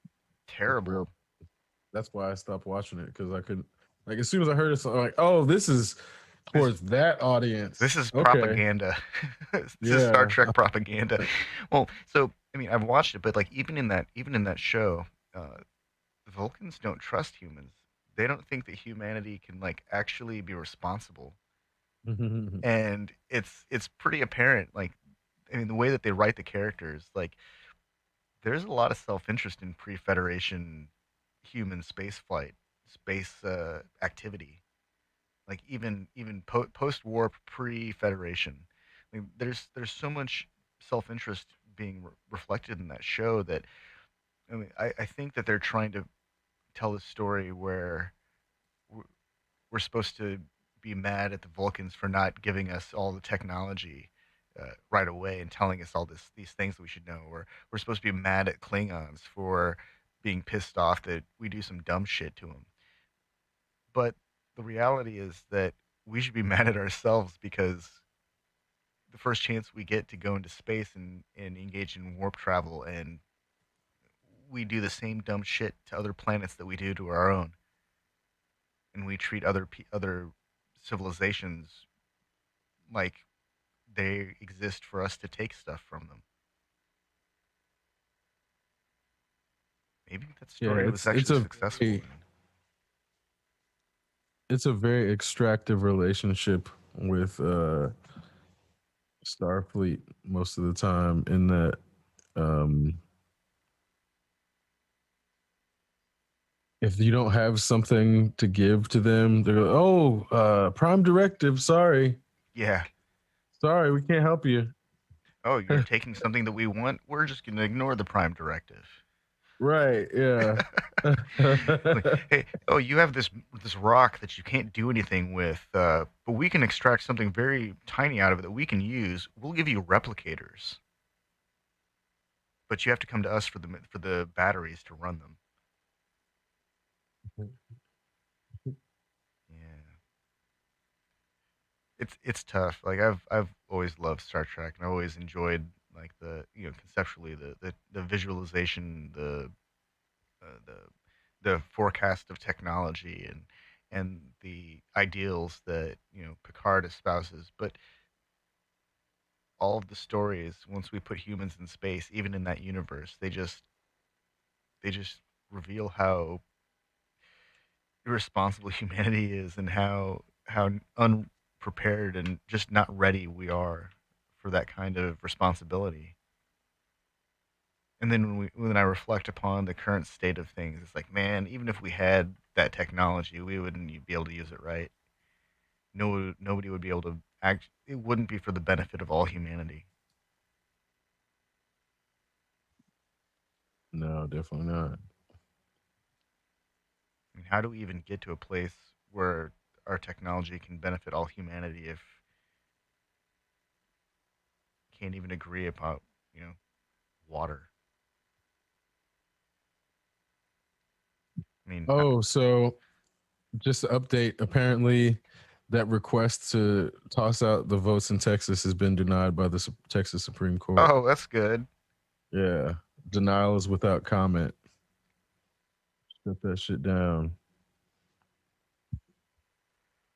that's terrible. real. That's why I stopped watching it because I couldn't. Like as soon as I heard it, so I'm like, oh, this is This towards that this audience. is Okay, propaganda. This is Star yeah. Trek propaganda. Well, so I mean, I've watched it, but like even in that show, the Vulcans don't trust humans. They don't think that humanity can like actually be responsible, and it's pretty apparent. Like, I mean, the way that they write the characters, like, there's a lot of self interest in pre Federation human space flight, space activity. Like even post warp, pre Federation. Like, there's so much self interest being reflected in that show that I mean I think that they're trying to tell a story where we're, we're supposed to be mad at the Vulcans for not giving us all the technology right away and telling us all these things that we should know, or we're supposed to be mad at Klingons for being pissed off that we do some dumb shit to them. But the reality is that we should be mad at ourselves because the first chance we get to go into space and engage in warp travel, and we do the same dumb shit to other planets that we do to our own, and we treat other civilizations like they exist for us to take stuff from them. Maybe that Yeah, story was actually successful. very it's a very extractive relationship with Starfleet most of the time in that um if you don't have something to give to them, they're like, oh, prime directive, Yeah. sorry, we can't help you. Oh, you're taking something that we want. We're just going to ignore the prime directive. Right, yeah. Like, hey, oh, you have this rock that you can't do anything with, but we can extract something very tiny out of it that we can use. We'll give you replicators, but you have to come to us for the batteries to run them. Yeah, it's tough. Like I've always loved Star Trek, and I've always enjoyed like the conceptually the visualization, the forecast of technology and the ideals that Picard espouses. But all of the stories, once we put humans in space, even in that universe, they just reveal how irresponsible humanity is and how unprepared and just not ready we are for that kind of responsibility. And then when I reflect upon the current state of things, it's like, man, even if we had that technology, we wouldn't be able to use it right. No, nobody would be able to act. It wouldn't be for the benefit of all humanity. No, definitely not. I mean, how do we even get to a place where our technology can benefit all humanity if we can't even agree about, you know, water? I mean, Oh, so just to update, apparently that request to toss out the votes in Texas has been denied by the Texas Supreme Court. oh, that's good. Yeah, denial is without comment. Shut that shit down.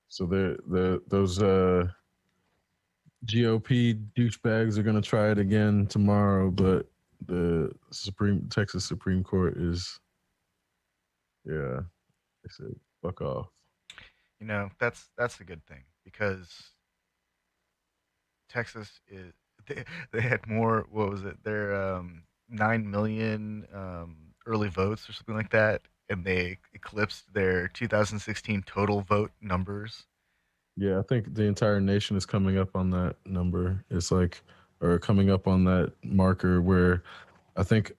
So those GOP douchebags are gonna try it again tomorrow, but the Supreme Texas Supreme Court is, yeah, they said fuck off. That's a good thing because Texas is they had more. What was it? Their 9 million early votes or something like that, and they eclipsed their 2016 total vote numbers. Yeah, I think the entire nation is coming up on that number. It's like, or coming up on that marker where I think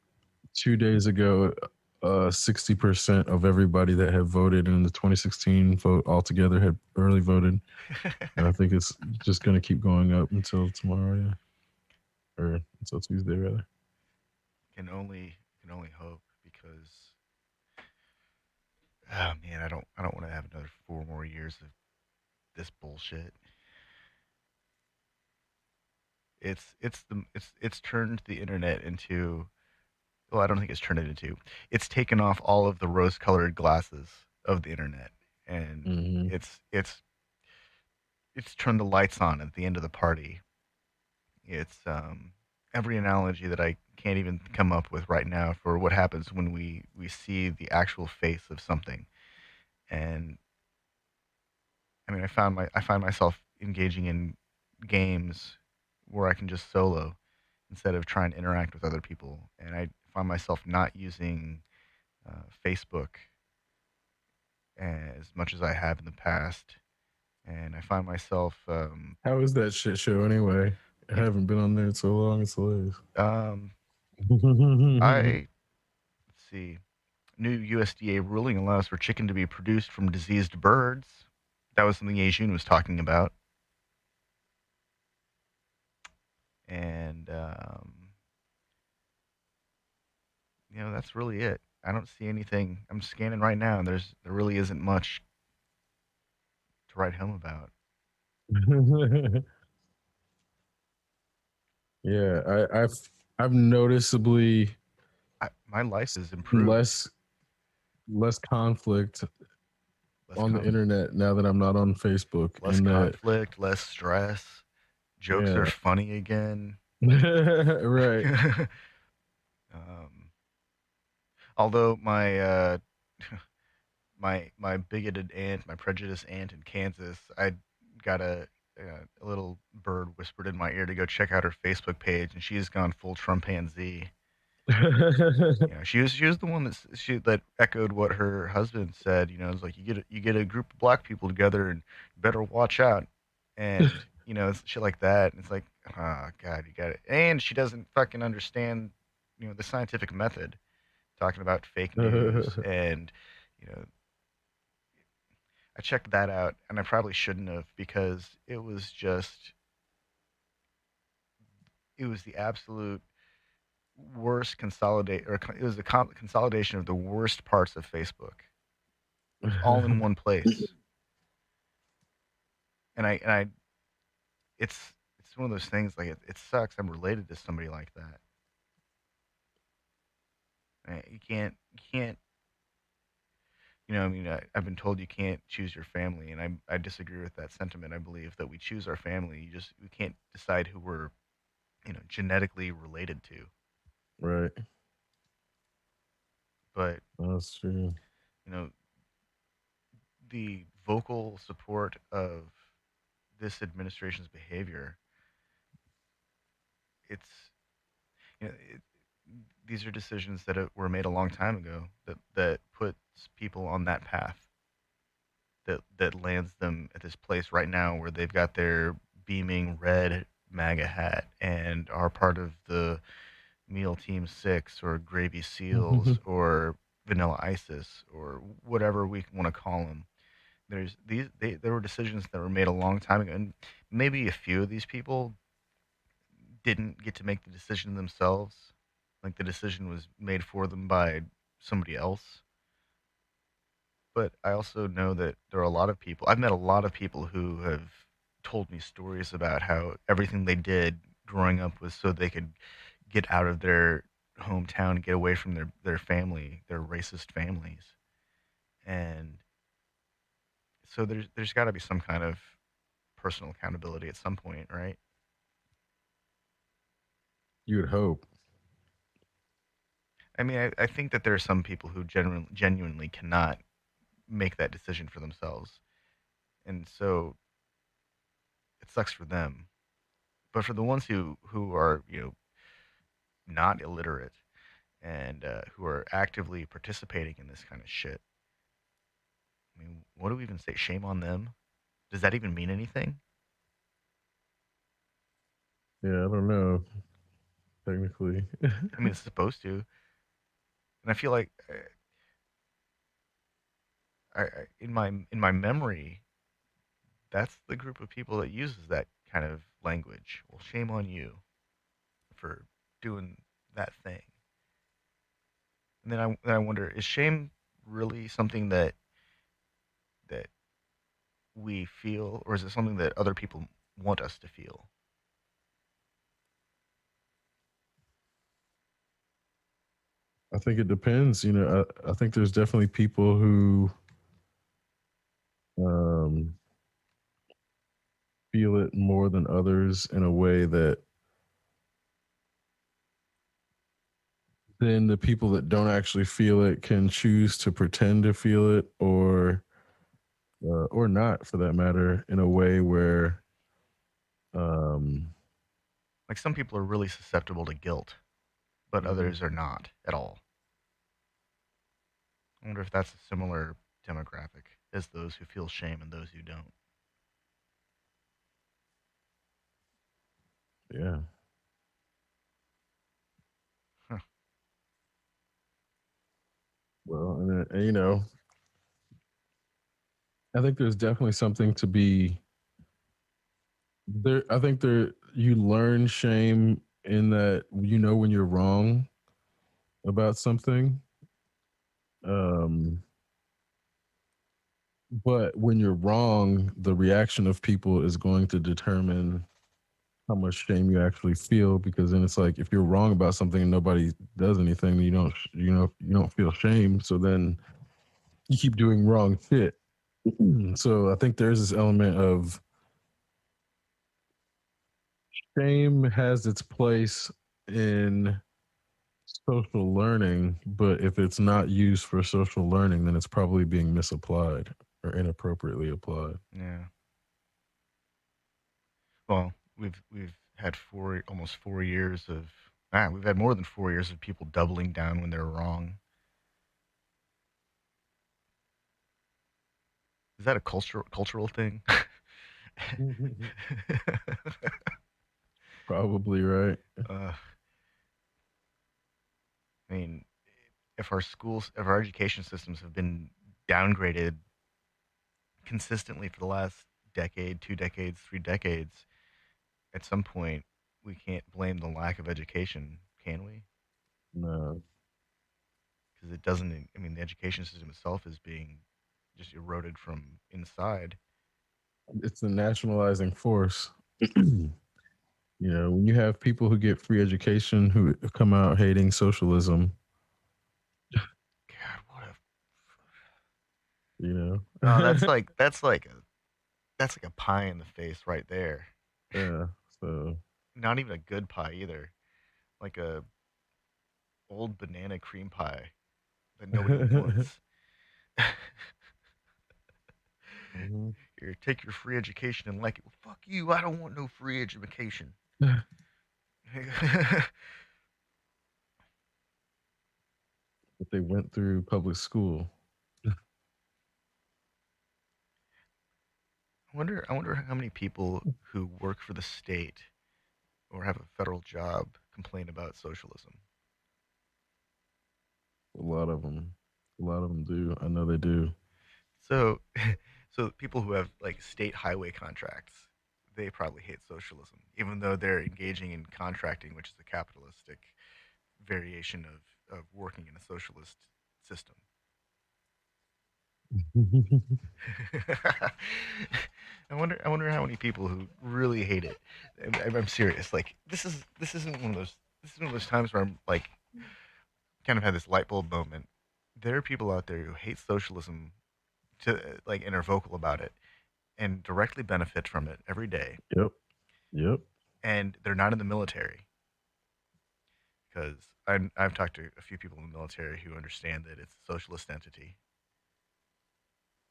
2 days ago, 60% of everybody that had voted in the 2016 vote altogether had early voted, and I think it's just going to keep going up until tomorrow, yeah, or until Tuesday rather. Can only hope because oh man, I don't want to have another 4 more years of this bullshit. It's turned the internet into, well, I don't think it's turned it into. It's taken off all of the rose-colored glasses of the internet, and Hmm. it's it's it's turned the lights on at the end of the party. It's every analogy that I can't even come up with right now for what happens when we see the actual face of something. And I mean, I find myself engaging in games where I can just solo instead of trying to interact with other people, and I find myself not using Facebook as much as I have in the past, and I find myself How is that shit show anyway? I it, haven't been on there in so long. It's hilarious. um, I let's see. New USDA ruling allows for chicken to be produced from diseased birds. That was something Yejun was talking about, and that's really it. I don't see anything. I'm scanning right now, and there really isn't much to write home about. Yeah, I've noticeably My life is improved. less less conflict Less on the con- internet now that I'm not on Facebook, less and that, conflict, less stress. Jokes are yeah. funny again. Right. um, although my bigoted aunt, my prejudiced aunt in Kansas, I got a little bird whispered in my ear to go check out her Facebook page, and she's gone full Trumpanzee. She was the one that echoed what her husband said. It's like you get a group of black people together and you better watch out, and it's shit like that. And it's like, oh god, you got it. And she doesn't fucking understand, the scientific method. Talking about fake news, and you know, I checked that out, and I probably shouldn't have because it was the absolute worst consolidate or it was the consolidation of the worst parts of Facebook. It was all in one place, and I it's one of those things like it sucks. I'm related to somebody like that. You can't. I mean, I've been told you can't choose your family, and I disagree with that sentiment. I believe that we choose our family. We can't decide who we're genetically related to. Right. But That's true. you know the vocal support of this administration's behavior. It's you know it, these are decisions that were made a long time ago that puts people on that path that lands them at this place right now where they've got their beaming red MAGA hat and are part of the Meal Team Six or Gravy Seals or Vanilla ISIS or whatever we want to call them. There were decisions that were made a long time ago, and maybe a few of these people didn't get to make the decision themselves. Like the decision was made for them by somebody else. But I also know that there are a lot of people. I've met a lot of people who have told me stories about how everything they did growing up was so they could get out of their hometown and get away from their family, their racist families. And so there's got to be some kind of personal accountability at some point, right? You would hope. I mean, I think that there are some people who genuinely cannot make that decision for themselves, and so it sucks for them. But for the ones who are not illiterate and who are actively participating in this kind of shit, I mean, what do we even say? Shame on them? Does that even mean anything? Yeah, I don't know. Technically. I mean, it's supposed to, and I feel like in my memory, that's the group of people that uses that kind of language. Well, shame on you for doing that thing. And then I wonder, is shame really something that we feel, or is it something that other people want us to feel? I think it depends. I think there's definitely people who um, feel it more than others in a way that then the people that don't actually feel it can choose to pretend to feel it or not for that matter in a way where um, Like some people are really susceptible to guilt, but mhm, others are not at all. I wonder if that's a similar demographic as those who feel shame and those who don't. yeah. Huh. Well, and I think there's definitely something to be there. I think there you learn shame in that when you're wrong about something. Um, but when you're wrong, the reaction of people is going to determine how much shame you actually feel, because then it's like if you're wrong about something and nobody does anything, you don't feel shame. So then you keep doing wrong shit. So I think there's this element of shame has its place in social learning, but if it's not used for social learning, then it's probably being misapplied or inappropriately applied. Yeah. Well, we've had almost 4 years of we've had more than 4 years of people doubling down when they're wrong. Is that a cultural thing? Probably right. uh, I mean, if our education systems have been downgraded consistently for the last decade, 2 decades, 3 decades, at some point we can't blame the lack of education, can we? No, Because it doesn't. I mean, the education system itself is being just eroded from inside. it's the nationalizing force. When you have people who get free education who come out hating socialism, God, what a you know, no. That's like a pie in the face right there. yeah. So, Not even a good pie either. Like a old banana cream pie that nobody wants. mhm. Here, take your free education and like it. Well, fuck you. I don't want no free education. I But they went through public school. wonder how many people who work for the state or have a federal job complain about socialism. A lot of them, a lot of them do. I know they do. So, so people who have like state highway contracts, they probably hate socialism, even though they're engaging in contracting, which is a capitalistic variation of working in a socialist system. I wonder how many people who really hate it. I'm serious. Like this isn't one of those times where I'm like kind of had this light bulb moment. There are people out there who hate socialism to like and are vocal about it and directly benefit from it every day, Yep. Yep. and they're not in the military. because I've talked to a few people in the military who understand that it's a socialist entity.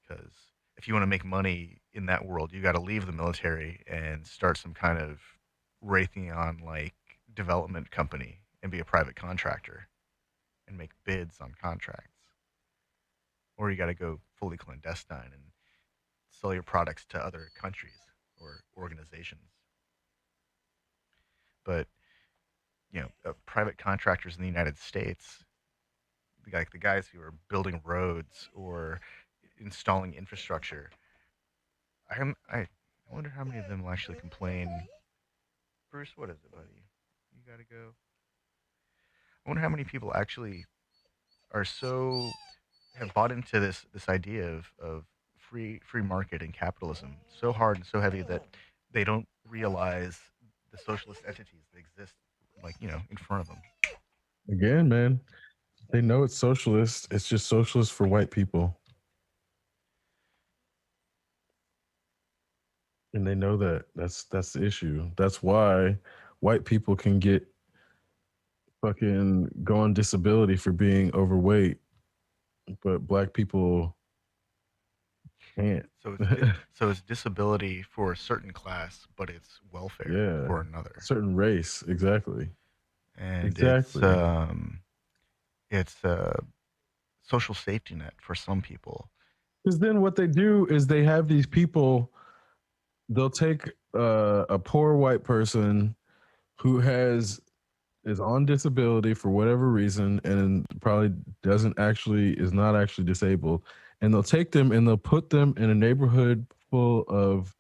Because if you want to make money in that world, you got to leave the military and start some kind of Raytheon like development company and be a private contractor and make bids on contracts. Or you got to go fully clandestine and sell your products to other countries or organizations. But private contractors in the United States, like the guys who are building roads or installing infrastructure, I wonder how many of them will actually complain. Bruce, what is it, buddy? You gotta go. I wonder how many people actually are so have bought into this idea of free market and capitalism so hard and so heavy that they don't realize the socialist entities that exist, like in front of them. Again, man, they know it's socialist. It's just socialist for white people. And they know that. That's the issue. That's why white people can get fucking go on disability for being overweight, but black people can't. So it's disability for a certain class, but it's welfare Yeah. for another. Certain race, exactly. And Exactly. it's a social safety net for some people. Because then what they do is they have these people, they'll take a poor white person who is on disability for whatever reason and probably is not actually disabled, and they'll take them and they'll put them in a neighborhood full of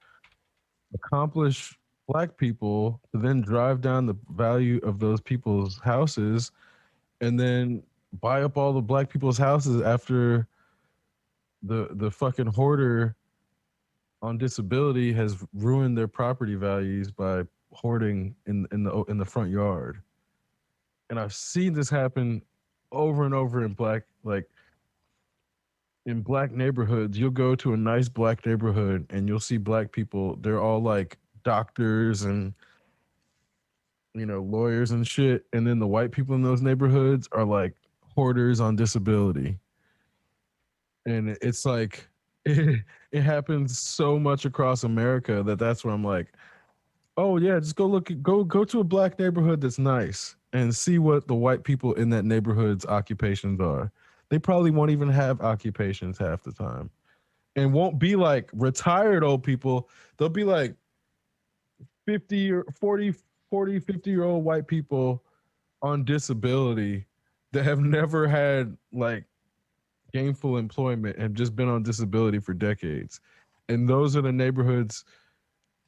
accomplished black people to then drive down the value of those people's houses and then buy up all the black people's houses after the fucking hoarder on disability has ruined their property values by hoarding in the front yard. And I've seen this happen over and over in black neighborhoods. You'll go to a nice black neighborhood and you'll see black people. They're all like doctors and lawyers and shit. And then the white people in those neighborhoods are like hoarders on disability. And it's like it happens so much across America that's where I'm like, oh yeah, just go to a black neighborhood that's nice and see what the white people in that neighborhood's occupations are. They probably won't even have occupations half the time. And won't be like retired old people. They'll be like 50 or 50-year-old white people on disability that have never had like gainful employment and just been on disability for decades. And those are the neighborhoods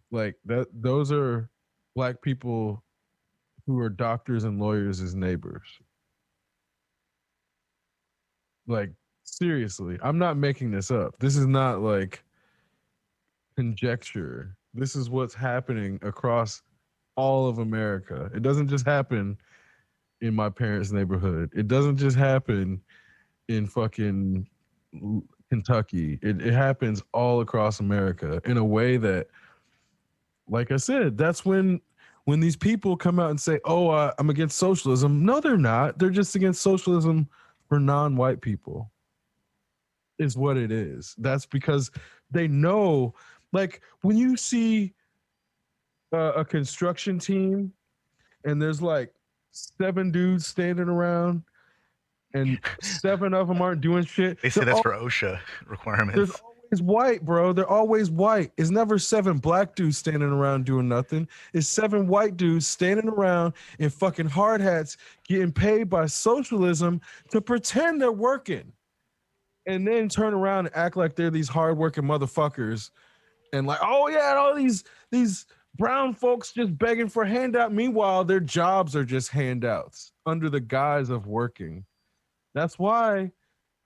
like that. Those are black people who are doctors and lawyers as neighbors. Like, seriously, I'm not making this up. This is not like conjecture. This is what's happening across all of America. It doesn't just happen in my parents' neighborhood. It doesn't just happen in fucking Kentucky. It happens all across America in a way that, like I said, that's when these people come out and say, "Oh, I'm against socialism." No, they're not. They're just against socialism for non-white people. Is what it is. That's because they know, like when you see a construction team and there's like 7 dudes standing around and 7 of them aren't doing shit. They say that's for OSHA requirements. There's always white, bro. They're always white. It's never 7 black dudes standing around doing nothing. It's 7 white dudes standing around in fucking hard hats getting paid by socialism to pretend they're working. And then turn around and act like they're these hardworking motherfuckers, and like, oh yeah, all these brown folks just begging for a handout. Meanwhile, their jobs are just handouts under the guise of working. That's why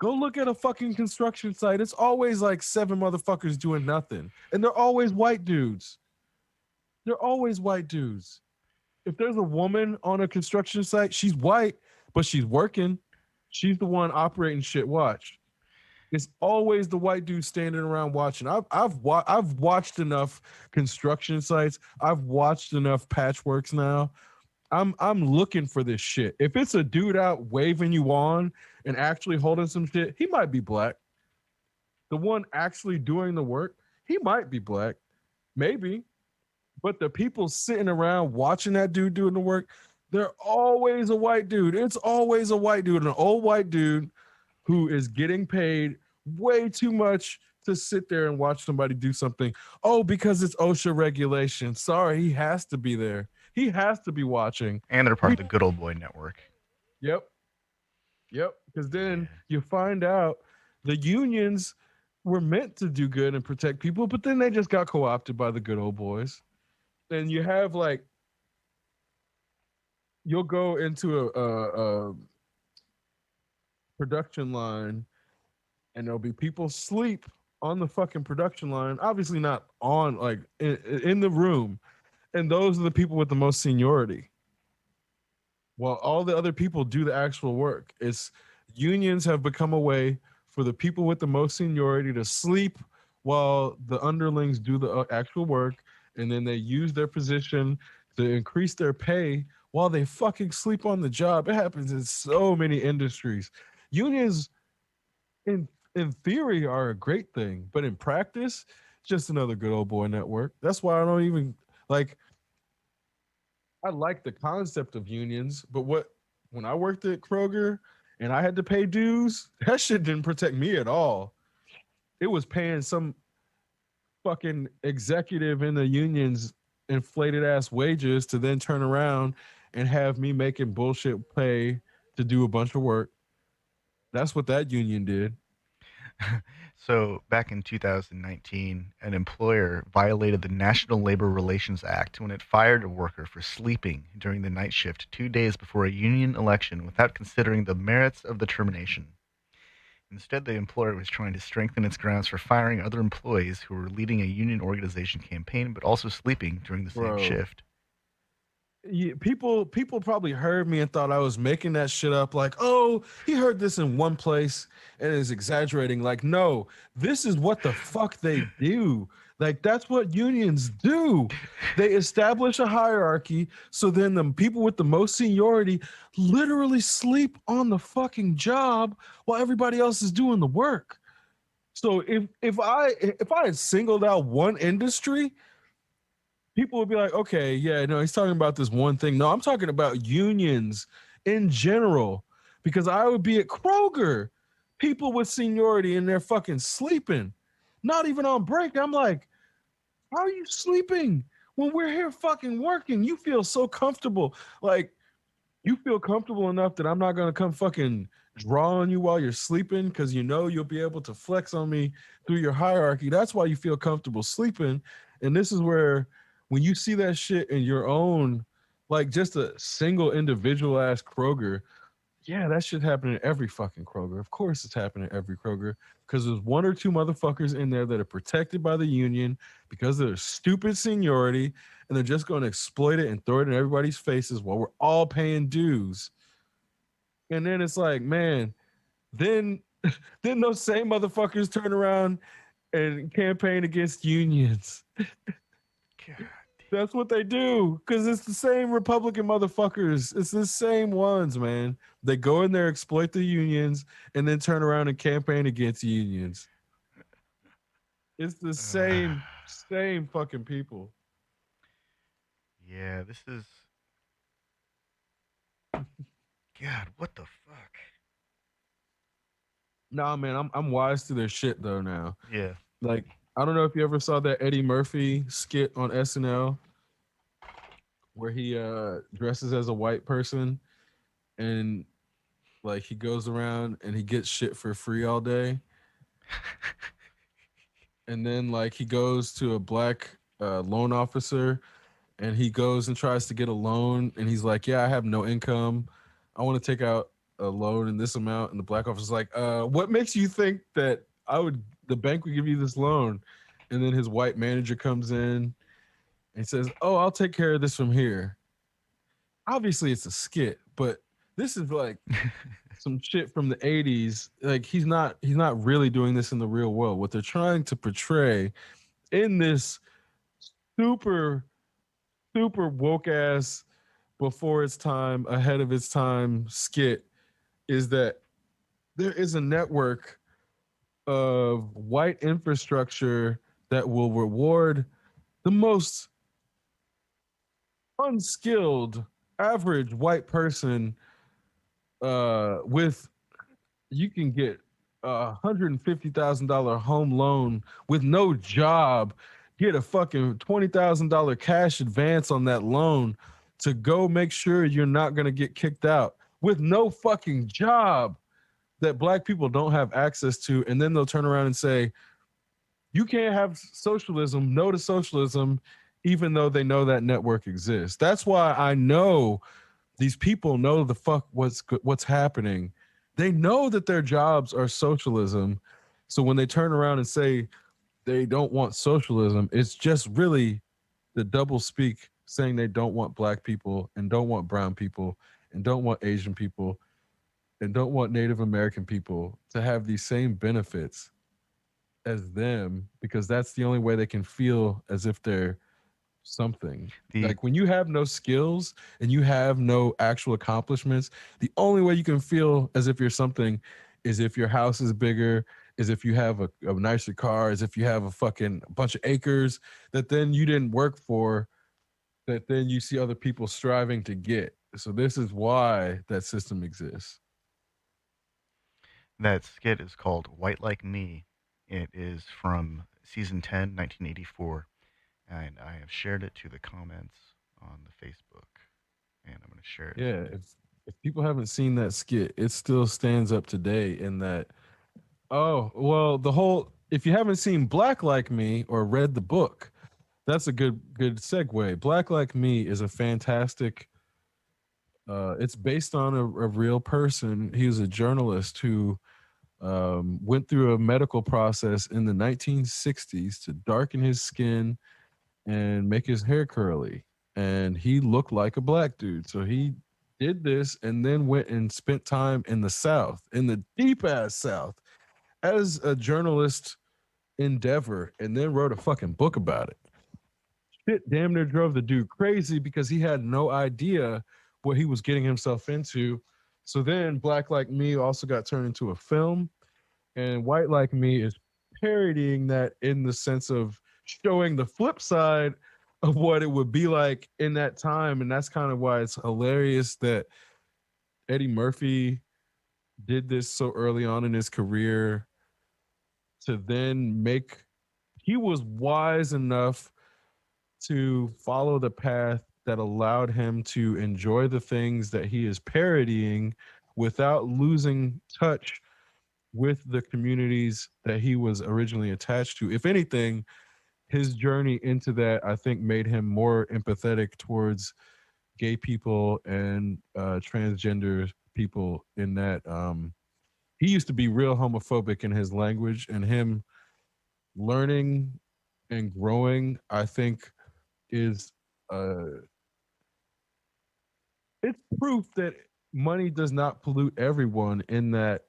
go look at a fucking construction site. It's always like 7 motherfuckers doing nothing, and they're always white dudes. They're always white dudes. If there's a woman on a construction site, she's white, but she's working. She's the one operating shit. Watch. It's always the white dude standing around watching. I've watched enough construction sites. I've watched enough patchworks now I'm looking for this shit. If it's a dude out waving you on and actually holding some shit, he might be black. The one actually doing the work, he might be black, maybe. But the people sitting around watching that dude doing the work, they're always a white dude. It's always a white dude, an old white dude who is getting paid way too much to sit there and watch somebody do something. Oh, because it's OSHA regulation. Sorry, he has to be there. He has to be watching. And they're part We, of the good old boy network. yep, yep. Because then Yeah. you find out the unions were meant to do good and protect people, but then they just got co-opted by the good old boys. And you have like you'll go into a production line and there'll be people sleep on the fucking production line, obviously not on like in the room, and those are the people with the most seniority while all the other people do the actual work. It's unions have become a way for the people with the most seniority to sleep while the underlings do the actual work, and then they use their position to increase their pay while they fucking sleep on the job. It happens in so many industries. Unions in theory are a great thing, but in practice, just another good old boy network. That's why I don't even like I like the concept of unions, but when I worked at Kroger and I had to pay dues, that shit didn't protect me at all. It was paying some fucking executive in the unions inflated ass wages to then turn around and have me making bullshit pay to do a bunch of work. That's what that union did. So, back in 2019, an employer violated the National Labor Relations Act when it fired a worker for sleeping during the night shift 2 days before a union election without considering the merits of the termination. Instead, the employer was trying to strengthen its grounds for firing other employees who were leading a union organization campaign but also sleeping during the same Bro, shift. people probably heard me and thought I was making that shit up. Like, oh, he heard this in one place and is exaggerating. Like, no, this is what the fuck they do. Like, that's what unions do. They establish a hierarchy, so then the people with the most seniority literally sleep on the fucking job while everybody else is doing the work. So if I had singled out one industry, people would be like, okay, yeah, no, he's talking about this one thing. No, I'm talking about unions in general because I would be at Kroger, people with seniority and they're fucking sleeping, not even on break. I'm like, how are you sleeping when we're here fucking working? You feel so comfortable. Like, you feel comfortable enough that I'm not going to come fucking draw on you while you're sleeping because you know you'll be able to flex on me through your hierarchy. That's why you feel comfortable sleeping. And this is where, when you see that shit in your own, like just a single individual ass Kroger, yeah, that shit happening in every fucking Kroger. Of course it's happening in every Kroger because there's one or two motherfuckers in there that are protected by the union because of their stupid seniority and they're just going to exploit it and throw it in everybody's faces while we're all paying dues. And then it's like, man, then then those same motherfuckers turn around and campaign against unions. God. That's what they do because it's the same Republican motherfuckers. It's the same ones, man. They go in there, exploit the unions, and then turn around and campaign against unions. It's the Uh, same fucking people. yeah, this is. God, what the fuck? Nah, man, I'm wise to their shit though now. Yeah. Like, I don't know if you ever saw that Eddie Murphy skit on SNL where he dresses as a white person and like he goes around and he gets shit for free all day. And then like he goes to a black loan officer and he goes and tries to get a loan and he's like, yeah, I have no income, I want to take out a loan in this amount. And the black officer's like, what makes you think that the bank would give you this loan? And then his white manager comes in and says, oh, I'll take care of this from here. Obviously it's a skit, but this is like some shit from the 80s. Like he's not really doing this in the real world. What they're trying to portray in this super super woke ass before its time, ahead of its time skit is that there is a network of white infrastructure that will reward the most unskilled average white person with you can get $150,000 home loan with no job, get a fucking $20,000 cash advance on that loan to go make sure you're not going to get kicked out with no fucking job that black people don't have access to. And then they'll turn around and say, you can't have socialism, no to socialism, even though they know that network exists. That's why I know these people know the fuck what's happening. They know that their jobs are socialism. So when they turn around and say they don't want socialism, it's just really the double speak saying they don't want black people and don't want brown people and don't want Asian people and don't want Native American people to have these same benefits as them because that's the only way they can feel as if they're something. The Like when you have no skills and you have no actual accomplishments, the only way you can feel as if you're something is if your house is bigger, is if you have a nicer car, is if you have a fucking bunch of acres that then you didn't work for, that then you see other people striving to get. So this is why that system exists. that skit is called "White Like Me." It is from season 10, 1984, and I have shared it to the comments on the Facebook, and I'm going to share it Yeah, again. if people haven't seen that skit, it still stands up today in that. Oh, well, the whole if you haven't seen Black Like Me or read the book, that's a good segue. Black Like Me is a fantastic it's based on a real person. He was a journalist who went through a medical process in the 1960s to darken his skin and make his hair curly. And he looked like a black dude. So he did this and then went and spent time in the South, in the deep ass South, as a journalist endeavor, and then wrote a fucking book about it. Shit damn near drove the dude crazy because he had no idea what he was getting himself into. So then Black Like Me also got turned into a film, and White Like Me is parodying that in the sense of showing the flip side of what it would be like in that time. And that's kind of why it's hilarious that Eddie Murphy did this so early on in his career to then make he was wise enough to follow the path that allowed him to enjoy the things that he is parodying without losing touch with the communities that he was originally attached to. If anything, his journey into that, I think, made him more empathetic towards gay people and transgender people. In that, he used to be real homophobic in his language, and him learning and growing, I think, is it's proof that money does not pollute everyone. In that,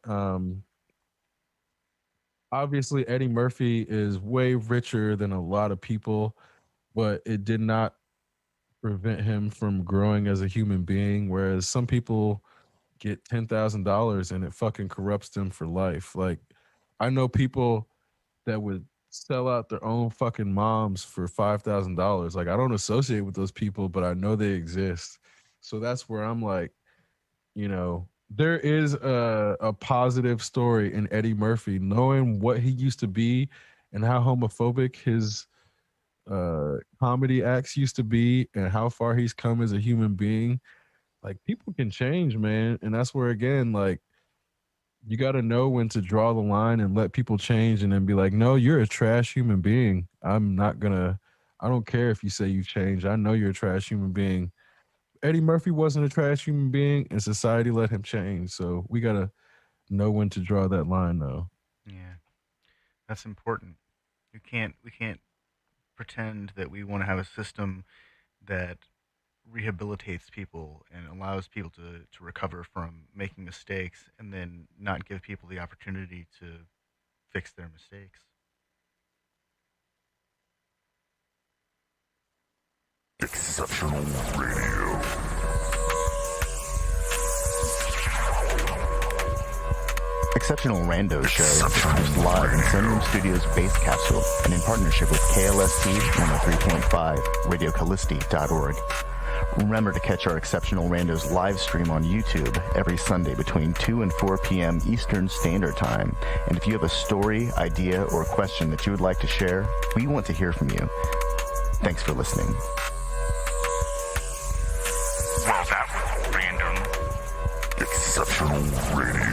obviously Eddie Murphy is way richer than a lot of people, but it did not prevent him from growing as a human being. Whereas some people get $10,000 and it fucking corrupts them for life. Like I know people that would sell out their own fucking moms for $5,000. Like I don't associate with those people, but I know they exist. So that's where I'm like, there is a positive story in Eddie Murphy, knowing what he used to be and how homophobic his comedy acts used to be and how far he's come as a human being. Like people can change, man. And that's where, again, like, you got to know when to draw the line and let people change and then be like, no, you're a trash human being. I don't care if you say you changed. I know you're a trash human being. Eddie Murphy wasn't a trash human being and society let him change. So we got to know when to draw that line, though. Yeah, that's important. We can't pretend that we want to have a system that rehabilitates people and allows people to recover from making mistakes and then not give people the opportunity to fix their mistakes. Exceptional radio. Exceptional Randos show is produced live in Sunroom Studios Base Capsule and in partnership with KLST 103.5, RadioCallisti.org. Remember to catch our Exceptional Randos live stream on YouTube every Sunday between 2 and 4 p.m. Eastern Standard Time. And if you have a story, idea, or question that you would like to share, we want to hear from you. Thanks for listening. Well, that was random. Exceptional radio.